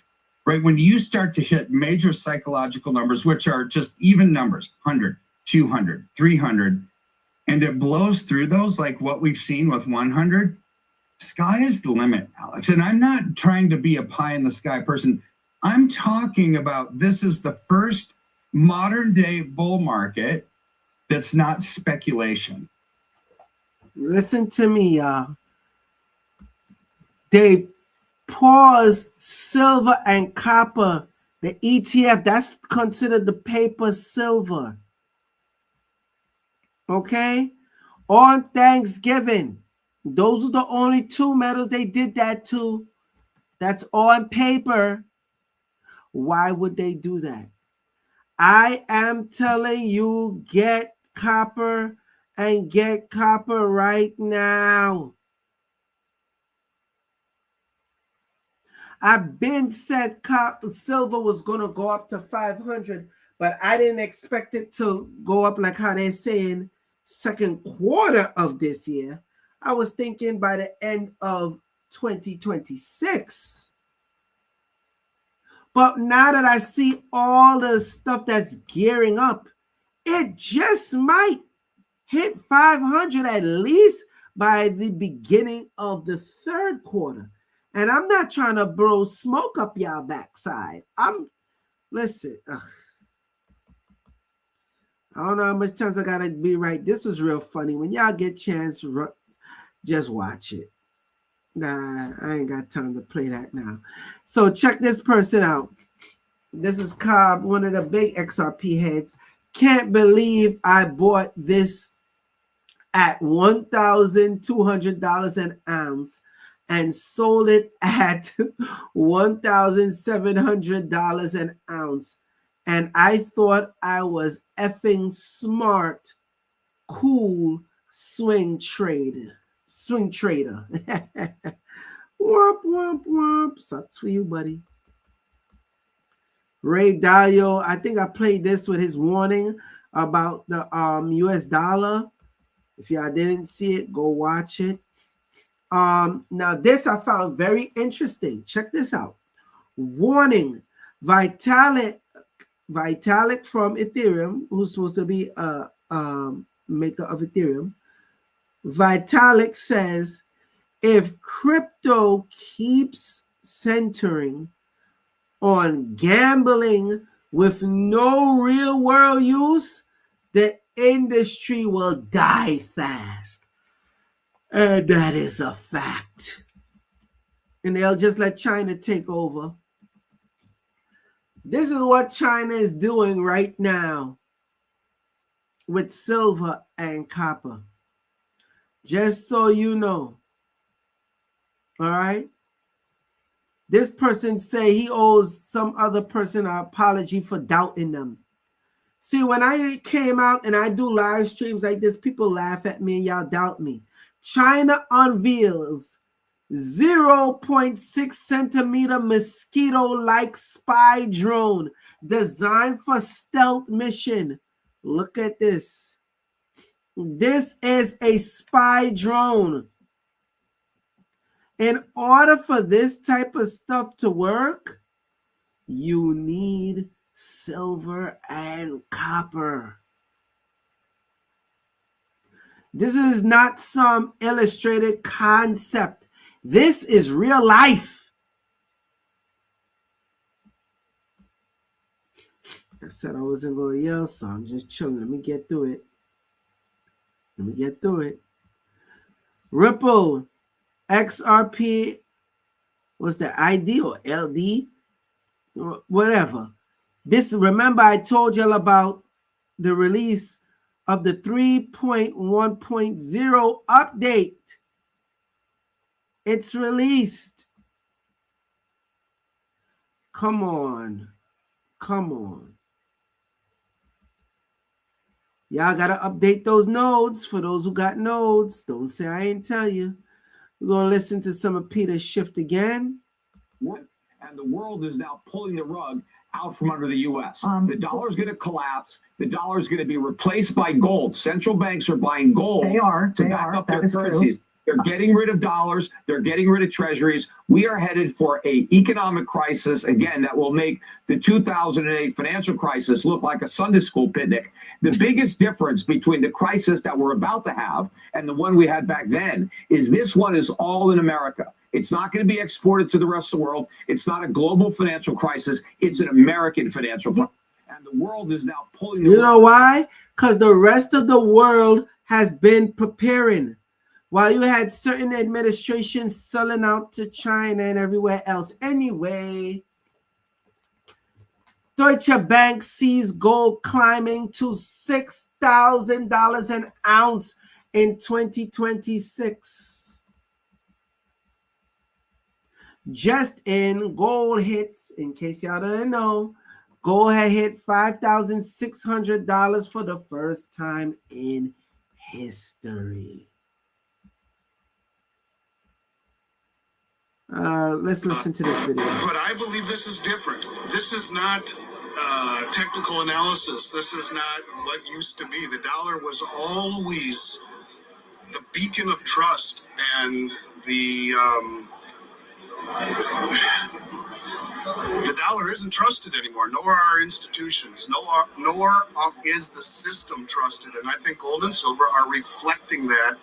Speaker 13: right, when you start to hit major psychological numbers, which are just even numbers, 100, 200, 300, and it blows through those like what we've seen with 100, sky is the limit, Alex. And I'm not trying to be a pie in the sky person. I'm talking about this is the first modern day bull market that's not speculation.
Speaker 1: Listen to me, y'all. They paused silver and copper The ETF, that's considered the paper silver. Okay? On Thanksgiving, those are the only two metals they did that to. That's on paper. Why would they do that? I am telling you, get copper and get copper right now. I've been said silver was going to go up to 500, but I didn't expect it to go up like how they're saying second quarter of this year. I was thinking by the end of 2026. But now that I see all the stuff that's gearing up, it just might hit 500 at least by the beginning of the third quarter. And I'm not trying to blow smoke up y'all backside. Listen, I don't know how much times I gotta be right. This was real funny. When y'all get a chance, just watch it. Nah, I ain't got time to play that now. So check this person out. This is Cobb, one of the big XRP heads. Can't believe I bought this at $1,200 an ounce and sold it at $1,700 an ounce. And I thought I was effing smart, cool swing trader. Womp, womp, womp. Sucks for you, buddy. Ray Dalio, I think I played this with his warning about the US dollar. If y'all didn't see it, go watch it. Now this I found very interesting. Check this out. Warning, Vitalik from Ethereum, who's supposed to be a maker of Ethereum. Vitalik says, if crypto keeps centering on gambling with no real world use, the industry will die fast. And that is a fact. And they'll just let China take over. This is what China is doing right now with silver and copper. Just so you know. All right? This person say he owes some other person an apology for doubting them. See, when I came out and I do live streams like this, people laugh at me and y'all doubt me. China unveils 0.6 centimeter mosquito-like spy drone designed for stealth mission. Look at this. This is a spy drone. In order for this type of stuff to work, you need silver and copper. This is not some illustrated concept. This is real life. I said I wasn't going to yell, so I'm just chilling. Let me get through it. Ripple, XRP, what's the ID or LD? Whatever. This, remember I told y'all about the release of the 3.1.0 update. It's released. Come on. Y'all got to update those nodes for those who got nodes. Don't say I ain't tell you. We're going to listen to some of Peter's shift again.
Speaker 15: And the world is now pulling the rug out from under the U.S. The dollar is going to collapse. The dollar is going to be replaced by gold. Central banks are buying gold to back up their currencies. They're getting rid of dollars. They're getting rid of treasuries. We are headed for an economic crisis, again, that will make the 2008 financial crisis look like a Sunday school picnic. The biggest difference between the crisis that we're about to have and the one we had back then is this one is all in America. It's not going to be exported to the rest of the world. It's not a global financial crisis. It's an American financial crisis. And the world is now pulling.
Speaker 1: You know why? Because the rest of the world has been preparing. While you had certain administrations selling out to China and everywhere else. Anyway, Deutsche Bank sees gold climbing to $6,000 an ounce in 2026. Just in, gold hits, in case y'all didn't know, gold had hit $5,600 for the first time in history. Let's listen to this video.
Speaker 17: But I believe this is different. This is not technical analysis. This is not what used to be. The dollar was always the beacon of trust, and the dollar isn't trusted anymore, nor are our institutions, nor is the system trusted. And I think gold and silver are reflecting that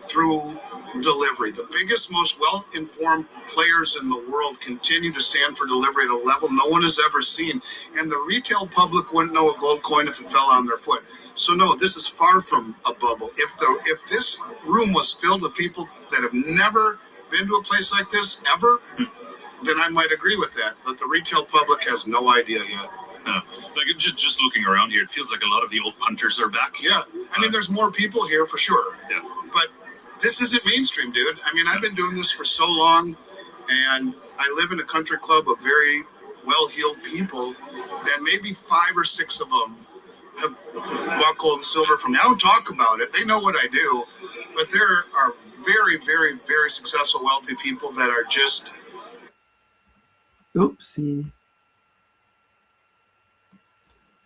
Speaker 17: through delivery. The biggest, most well-informed players in the world continue to stand for delivery at a level no one has ever seen. And the retail public wouldn't know a gold coin if it fell on their foot. So no, this is far from a bubble. If this room was filled with people that have never been to a place like this ever, then I might agree with that. But the retail public has no idea yet.
Speaker 18: Like just looking around here, it feels like a lot of the old punters are back.
Speaker 17: Yeah, I mean, there's more people here for sure.
Speaker 18: Yeah,
Speaker 17: but this isn't mainstream, dude. I mean, I've been doing this for so long, and I live in a country club of very well-heeled people, and maybe 5 or 6 of them have bought gold and silver from me. I don't talk about it. They know what I do, but there are very, very, very successful, wealthy people that are just...
Speaker 1: Oopsie.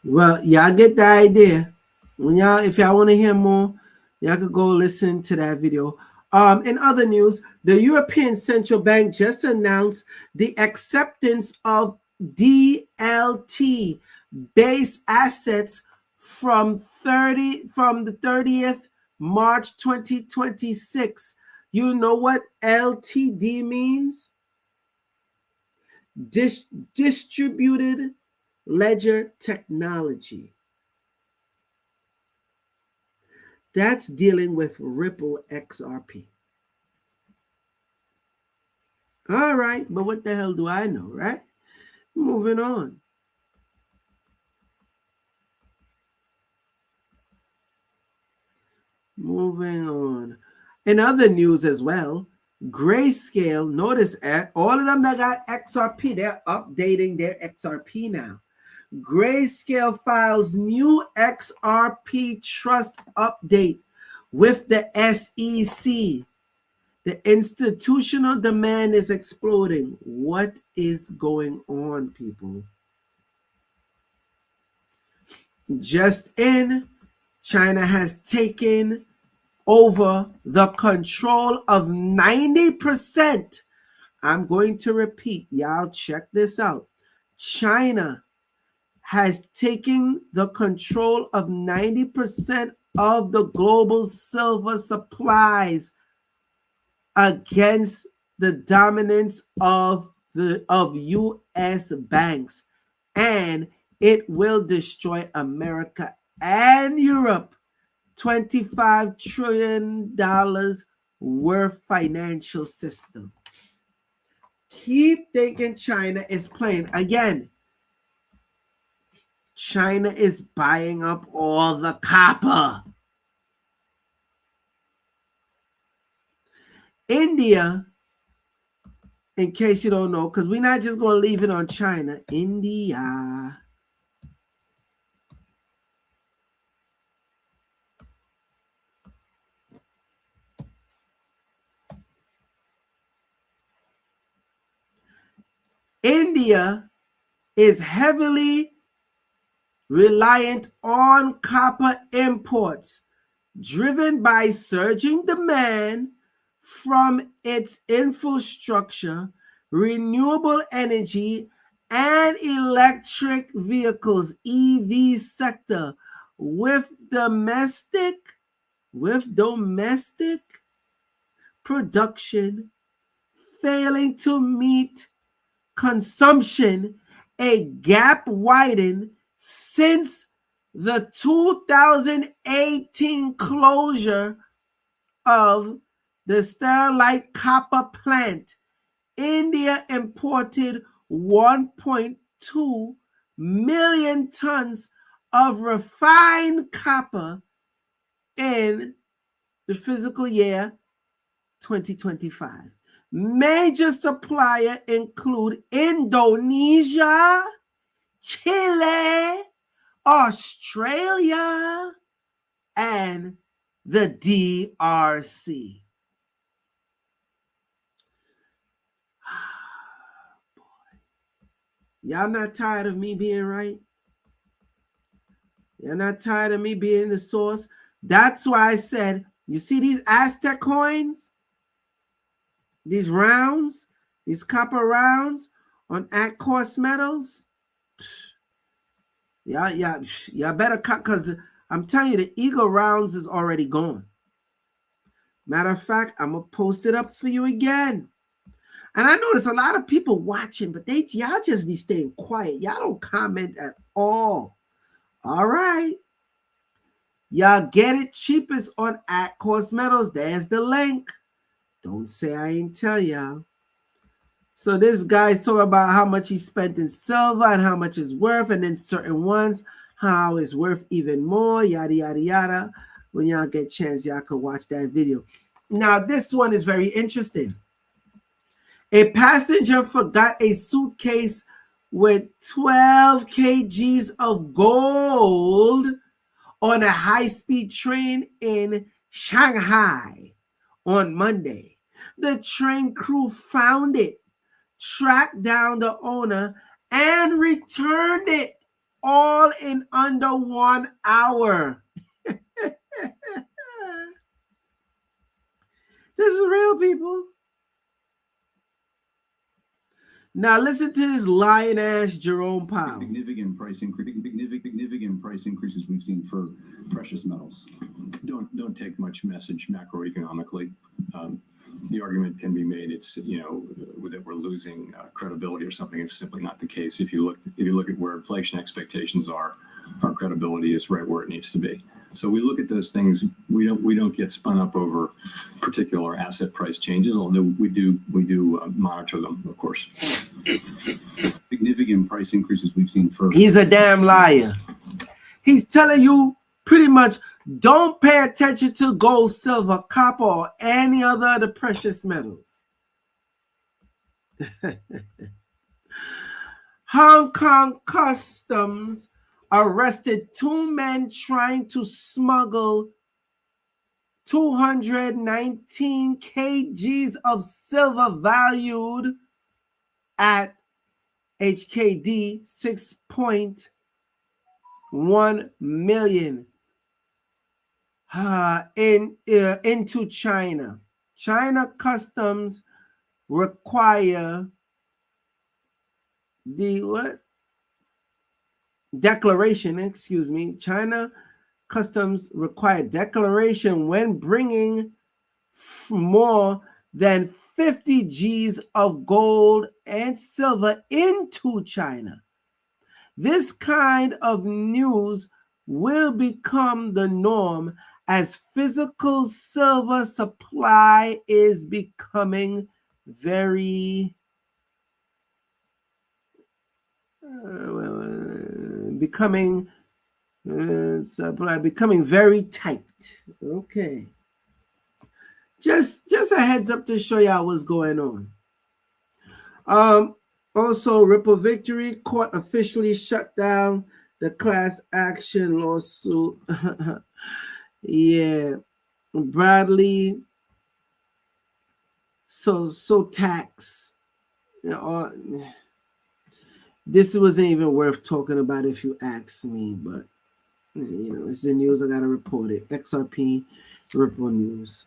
Speaker 1: Well, y'all get the idea. If y'all want to hear more, y'all could go listen to that video. In other news, the European Central Bank just announced the acceptance of DLT base assets from the 30th March 2026. You know what LTD means? Distributed ledger technology. That's dealing with Ripple XRP. All right, but what the hell do I know, right? Moving on. Moving on. In other news as well, Grayscale, notice all of them that got XRP, they're updating their XRP now. Grayscale files new XRP trust update with the SEC. The institutional demand is exploding. What is going on, people? Just in, China has taken over the control of 90%. I'm going to repeat. Y'all check this out. China has taken the control of 90% of the global silver supplies against the dominance of US banks, and it will destroy America and Europe $25 trillion worth financial system. Keep thinking China is playing. Again, China is buying up all the copper. India, in case you don't know, because we're not just going to leave it on China. India. India is heavily reliant on copper imports, driven by surging demand from its infrastructure, renewable energy, and electric vehicles (EV) sector, with domestic production failing to meet consumption. A gap widened since the 2018 closure of the Sterlite copper plant. India imported 1.2 million tons of refined copper in the fiscal year 2025. Major suppliers include Indonesia, Chile, Australia, and the DRC. Y'all not tired of me being right? You're not tired of me being the source? That's why I said, you see these Aztec coins? These rounds? These copper rounds on at cost metals? Y'all better cut, because I'm telling you, the Eagle rounds is already gone. Matter of fact, I'm going to post it up for you again. And I notice a lot of people watching, but y'all just be staying quiet. Y'all don't comment at all. All right. Y'all get it cheapest on at cost metals. There's the link. Don't say I ain't tell y'all. So this guy's talking about how much he spent in silver and how much it's worth, and then certain ones, how it's worth even more, yada, yada, yada. When y'all get a chance, y'all can watch that video. Now, this one is very interesting. A passenger forgot a suitcase with 12 kgs of gold on a high-speed train in Shanghai on Monday. The train crew found it, tracked down the owner, and returned it all in under 1 hour. This is real, people. Now listen to this lion-ass Jerome Powell.
Speaker 19: Significant price increases we've seen for precious metals.
Speaker 4: Don't take much message macroeconomically. The argument can be made that we're losing credibility or something. It's simply not the case. If you look at where inflation expectations are, our credibility is right where it needs to be. So we look at those things. We don't get spun up over particular asset price changes, although we do monitor them, of course.
Speaker 19: Significant price increases we've seen for.
Speaker 1: He's a damn liar. He's telling you pretty much, don't pay attention to gold, silver, copper, or any other of the precious metals. Hong Kong Customs arrested 2 men trying to smuggle 219 kgs of silver valued at HKD 6.1 million into China. China Customs require China Customs require declaration when bringing more than 50 Gs of gold and silver into China. This kind of news will become the norm as physical silver supply is becoming very very tight. Okay. Just a heads up to show y'all what's going on. Also, Ripple Victory Court officially shut down the class action lawsuit. Yeah. Bradley so tax. This wasn't even worth talking about if you ask me, but it's the news. I gotta report it. XRP Ripple News.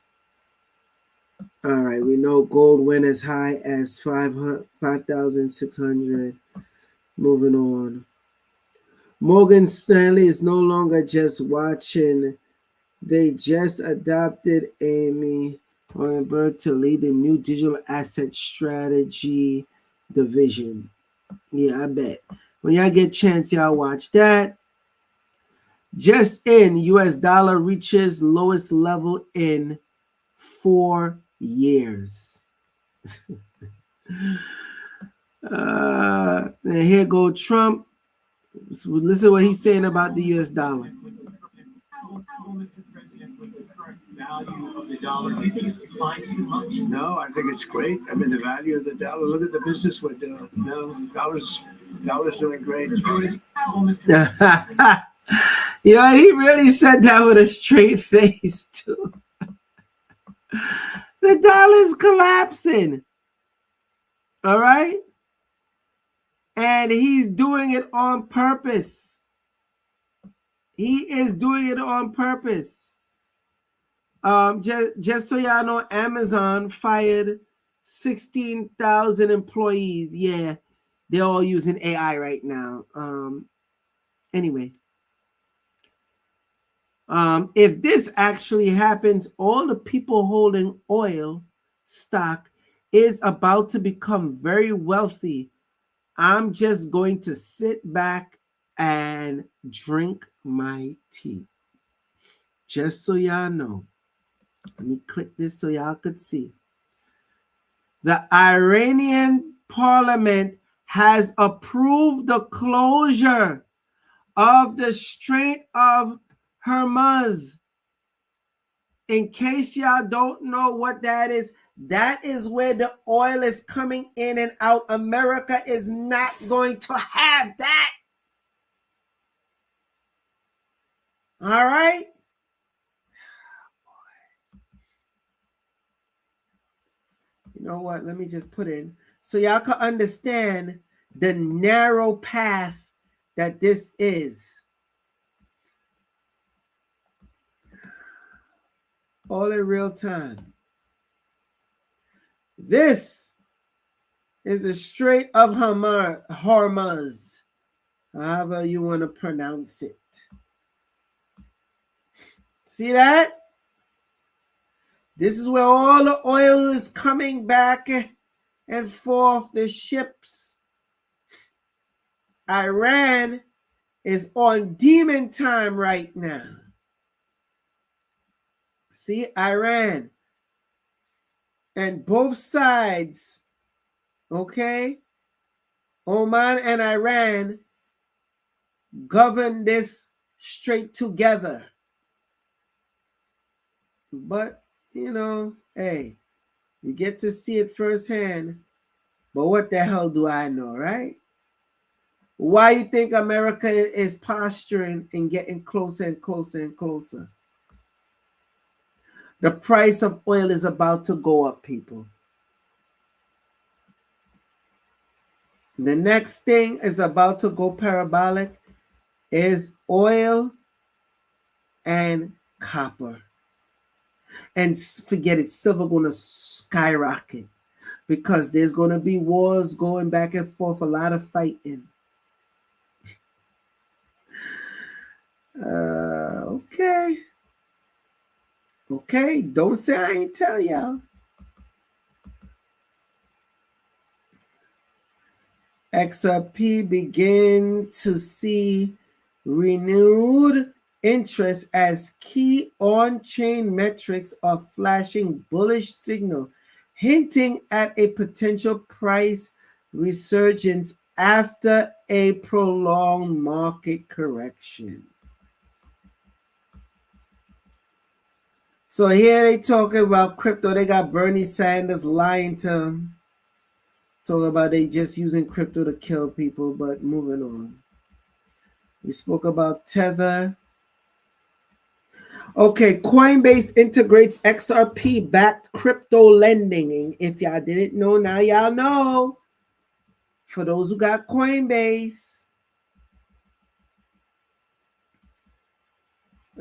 Speaker 1: All right, we know gold went as high as 5,600. Moving on. Morgan Stanley is no longer just watching. They just adopted Amy Weinberg to lead the new digital asset strategy division. Yeah, I bet. When y'all get a chance, y'all watch that. Just in, US dollar reaches lowest level in 4 years. And here go Trump So listen to what he's saying about the US dollar.
Speaker 20: Value of the dollar. Do you think it's declined too much? No, I think it's great. I mean, the value of the dollar. Look at the business we're doing. No, dollar's doing great.
Speaker 1: Yeah, he really said that with a straight face too. The dollar's collapsing. All right? And he's doing it on purpose. He is doing it on purpose. Just so y'all know, Amazon fired 16,000 employees. Yeah, they're all using AI right now. Anyway, if this actually happens, all the people holding oil stock is about to become very wealthy. I'm just going to sit back and drink my tea. Just so y'all know. Let me click this so y'all could see. The Iranian parliament has approved the closure of the Strait of Hormuz. In case y'all don't know what that is where the oil is coming in and out. America is not going to have that. All right? You know what? Let me just put in so y'all can understand the narrow path that this is. All in real time. This is the Strait of Hormuz, however you want to pronounce it. See that? This is where all the oil is coming back and forth, the ships. Iran is on demon time right now. See, Iran. And both sides, okay, Oman and Iran govern this strait together. But, you know, hey, you get to see it firsthand. But what the hell do I know, right? Why you think America is posturing and getting closer and closer and closer? The price of oil is about to go up, people. The next thing is about to go parabolic is oil and copper. And forget it, silver going to skyrocket because there's going to be wars going back and forth, a lot of fighting. Okay. Okay, don't say I ain't tell y'all. XRP begin to see renewed interest as key on-chain metrics are flashing bullish signal, hinting at a potential price resurgence after a prolonged market correction. So here they talking about crypto. They got Bernie Sanders lying to them. Talking about they just using crypto to kill people, but moving on. We spoke about Tether. Okay, Coinbase integrates XRP-backed crypto lending. And if y'all didn't know, now y'all know. For those who got Coinbase.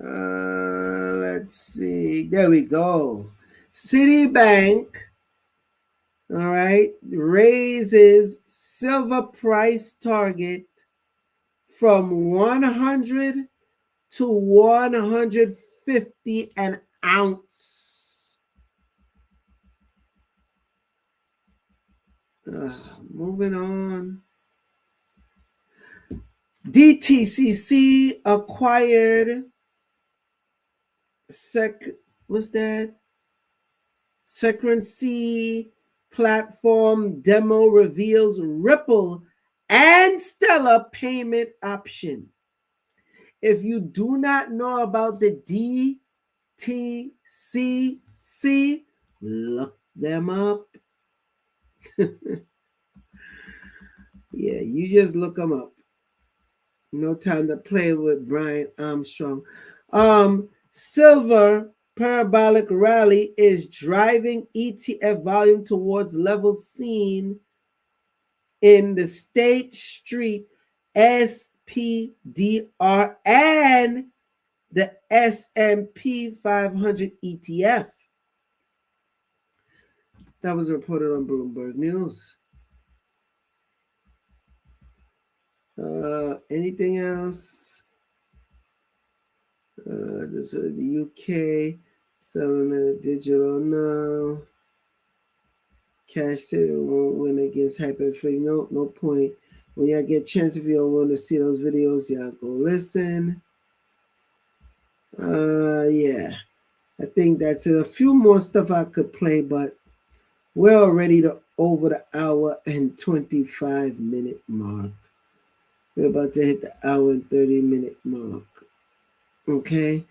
Speaker 1: Let's see. There we go. Citibank, all right, raises silver price target from 100 to 150 an ounce. Moving on. DTCC acquired Secrecy platform demo reveals Ripple and stellar payment option. If you do not know about the DTCC, look them up. Yeah, you just look them up. No time to play with Brian Armstrong. Silver parabolic rally is driving ETF volume towards levels seen in the State Street SPDR and the S&P 500 ETF. That was reported on Bloomberg News. Anything else? This is the UK selling digital now. Cash saving won't win against hyperinflation. No point. When y'all get a chance, if y'all want to see those videos, y'all go listen. Yeah, I think that's it. A few more stuff I could play, but we're already over the hour and 25-minute mark. We're about to hit the hour and 30-minute mark. Okay.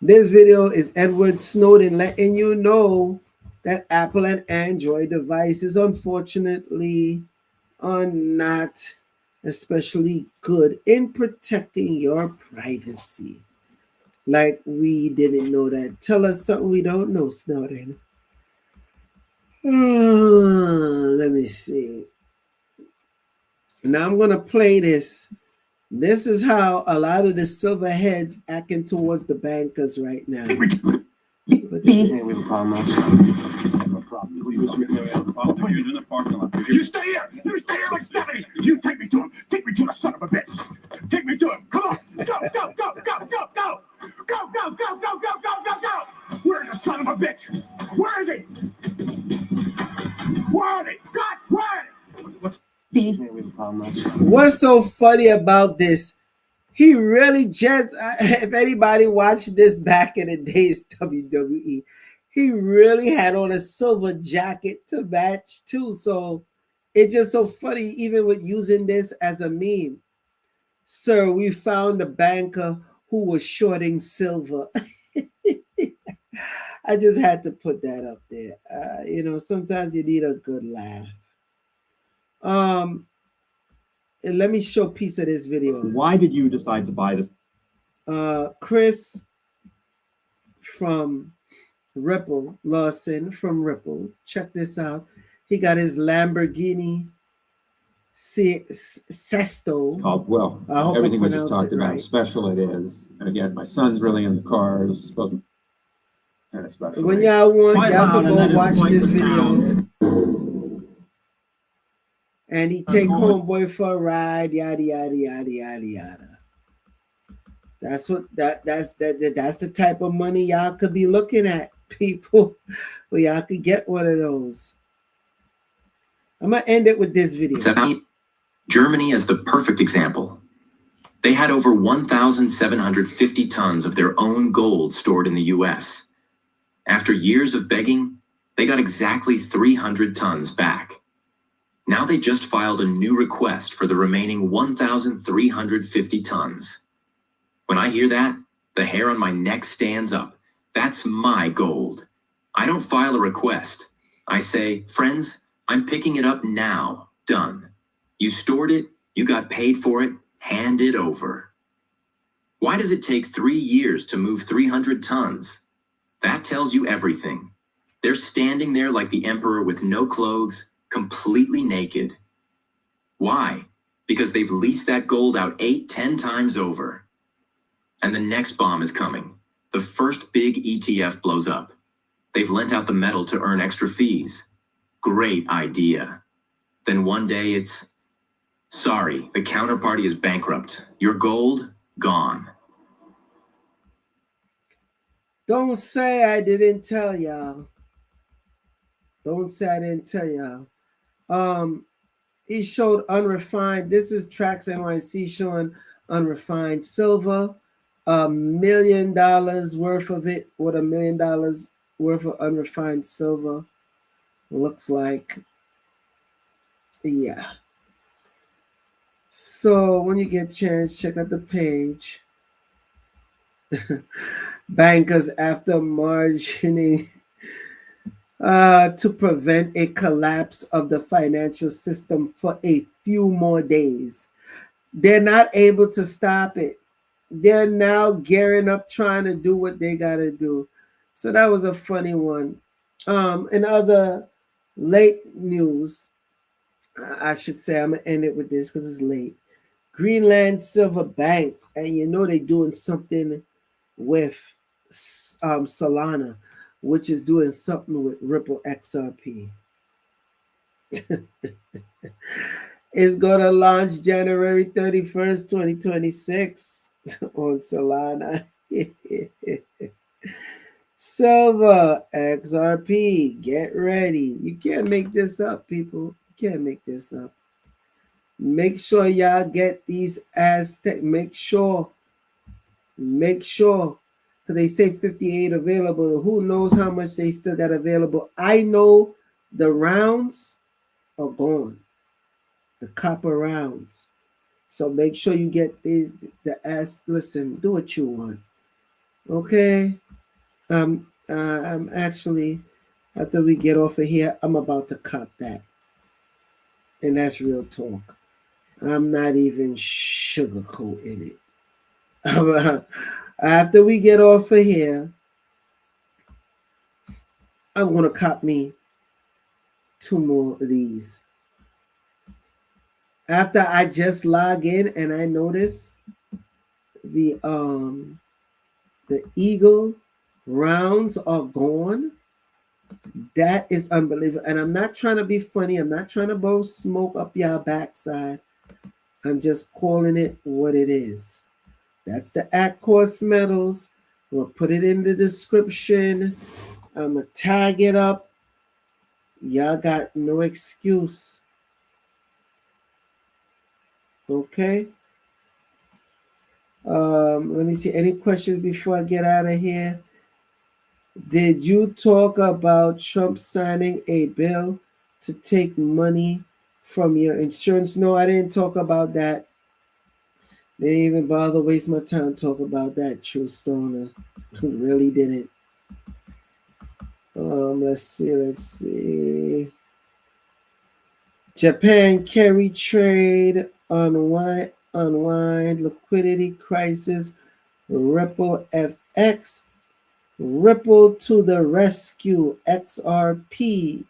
Speaker 1: This video is Edward Snowden letting you know that Apple and Android devices, unfortunately, are not especially good in protecting your privacy. Like we didn't know that. Tell us something we don't know, Snowden. Let me see. Now I'm going to play this. This is how a lot of the silver heads acting towards the bankers right now. We have a problem also.
Speaker 12: You stay here! You stay here like Stephanie! You take me to him! Take me to the son of a bitch! Take me to him! Come on! Go, go, go, go, go, go! Go, go, go, go, go, go, go, go! Where's the son of a bitch? Where is he? Where is he? God, where is he?
Speaker 1: What's so funny about this? He really just, if anybody watched this back in the days, WWE, he really had on a silver jacket to match too. So it's just so funny, even with using this as a meme. Sir, we found a banker who was shorting silver. I just had to put that up there. Sometimes you need a good laugh. Let me show a piece of this video.
Speaker 21: Why did you decide to buy this?
Speaker 1: Chris from Ripple, Lawson from Ripple. Check this out. He got his Lamborghini Sesto.
Speaker 21: Well, everything we just talked about, how special it is. And again, my son's really in the cars. Supposed kind of special.
Speaker 1: When y'all want, y'all can go watch this video. And he take homeboy for a ride, yada yada yada yada yada. That's the type of money y'all could be looking at, people. Well, y'all could get one of those. I'm gonna end it with this video.
Speaker 22: Germany is the perfect example. They had over 1,750 tons of their own gold stored in the US. After years of begging, they got exactly 300 tons back. Now they just filed a new request for the remaining 1,350 tons. When I hear that, the hair on my neck stands up. That's my gold. I don't file a request. I say, friends, I'm picking it up now. Done. You stored it, you got paid for it, hand it over. Why does it take 3 years to move 300 tons? That tells you everything. They're standing there like the emperor with no clothes, completely naked. Why? Because they've leased that gold out 8-10 times over. And the next bomb is coming. The first big ETF blows up. They've lent out the metal to earn extra fees. Great idea. Then one day it's, sorry, the counterparty is bankrupt. Your gold, gone.
Speaker 1: Don't say I didn't tell y'all. Don't say I didn't tell y'all. He showed unrefined. This is Trax NYC showing unrefined silver. $1 million worth of it. What $1 million worth of unrefined silver looks like. Yeah. So when you get a chance, check out the page. Bankers after margining to prevent a collapse of the financial system for a few more days. They're not able to stop it. They're now gearing up, trying to do what they got to do. So that was a funny one. In other late news, I should say, I'm going to end it with this because it's late. Greenland Silver Bank, and you know they're doing something with Solana, which is doing something with Ripple XRP. It's going to launch January 31st, 2026 on Solana. Silver, XRP, get ready. You can't make this up, people. You can't make this up. Make sure y'all get these Aztec. Make sure. Because they say 58 available. Who knows how much they still got available? I know the rounds are gone. The copper rounds. So make sure you get the listen, do what you want. Okay. I'm actually, after we get off of here, I'm about to cop that. And that's real talk. I'm not even sugarcoating it. After we get off of here, I'm gonna cop me 2 more of these. After I just log in and I notice the Eagle rounds are gone. That is unbelievable. And I'm not trying to be funny. I'm not trying to blow smoke up your backside. I'm just calling it what it is. That's the Aquos metals. We'll put it in the description. I'm going to tag it up. Y'all got no excuse. Okay. Let me see. Any questions before I get out of here? Did you talk about Trump signing a bill to take money from your insurance? No, I didn't talk about that. They didn't even bother waste my time talking about that, True Stoner. Really didn't. Let's see. Japan carry trade, unwind, liquidity crisis, Ripple FX, Ripple to the rescue, XRP.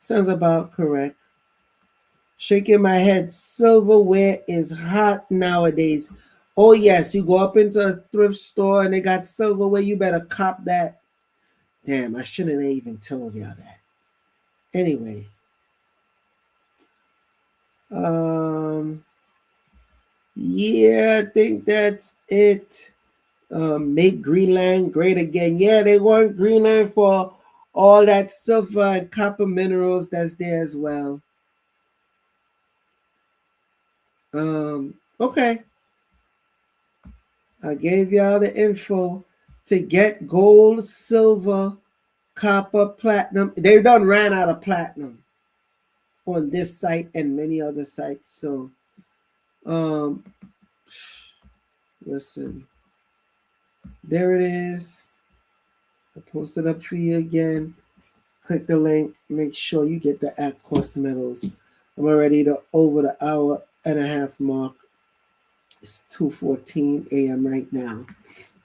Speaker 1: Sounds about correct. Shaking my head, silverware is hot nowadays. Oh yes, you go up into a thrift store and they got silverware, you better cop that. Damn, I shouldn't have even told y'all that. Anyway. Yeah, I think that's it. Make Greenland great again. Yeah, they want Greenland for all that silver and copper minerals that's there as well. Okay. I gave y'all the info to get gold, silver, copper, platinum. They done ran out of platinum on this site and many other sites. So, listen, there it is. I posted up for you again. Click the link. Make sure you get the Aquos metals. I'm already over the hour and a half mark. It's 2:14 a.m. right now.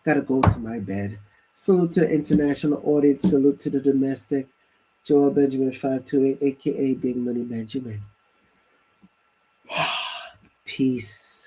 Speaker 1: Gotta go to my bed. Salute to the international audience. Salute to the domestic. Joel Benjamin 528, aka Big Money Benjamin. Peace.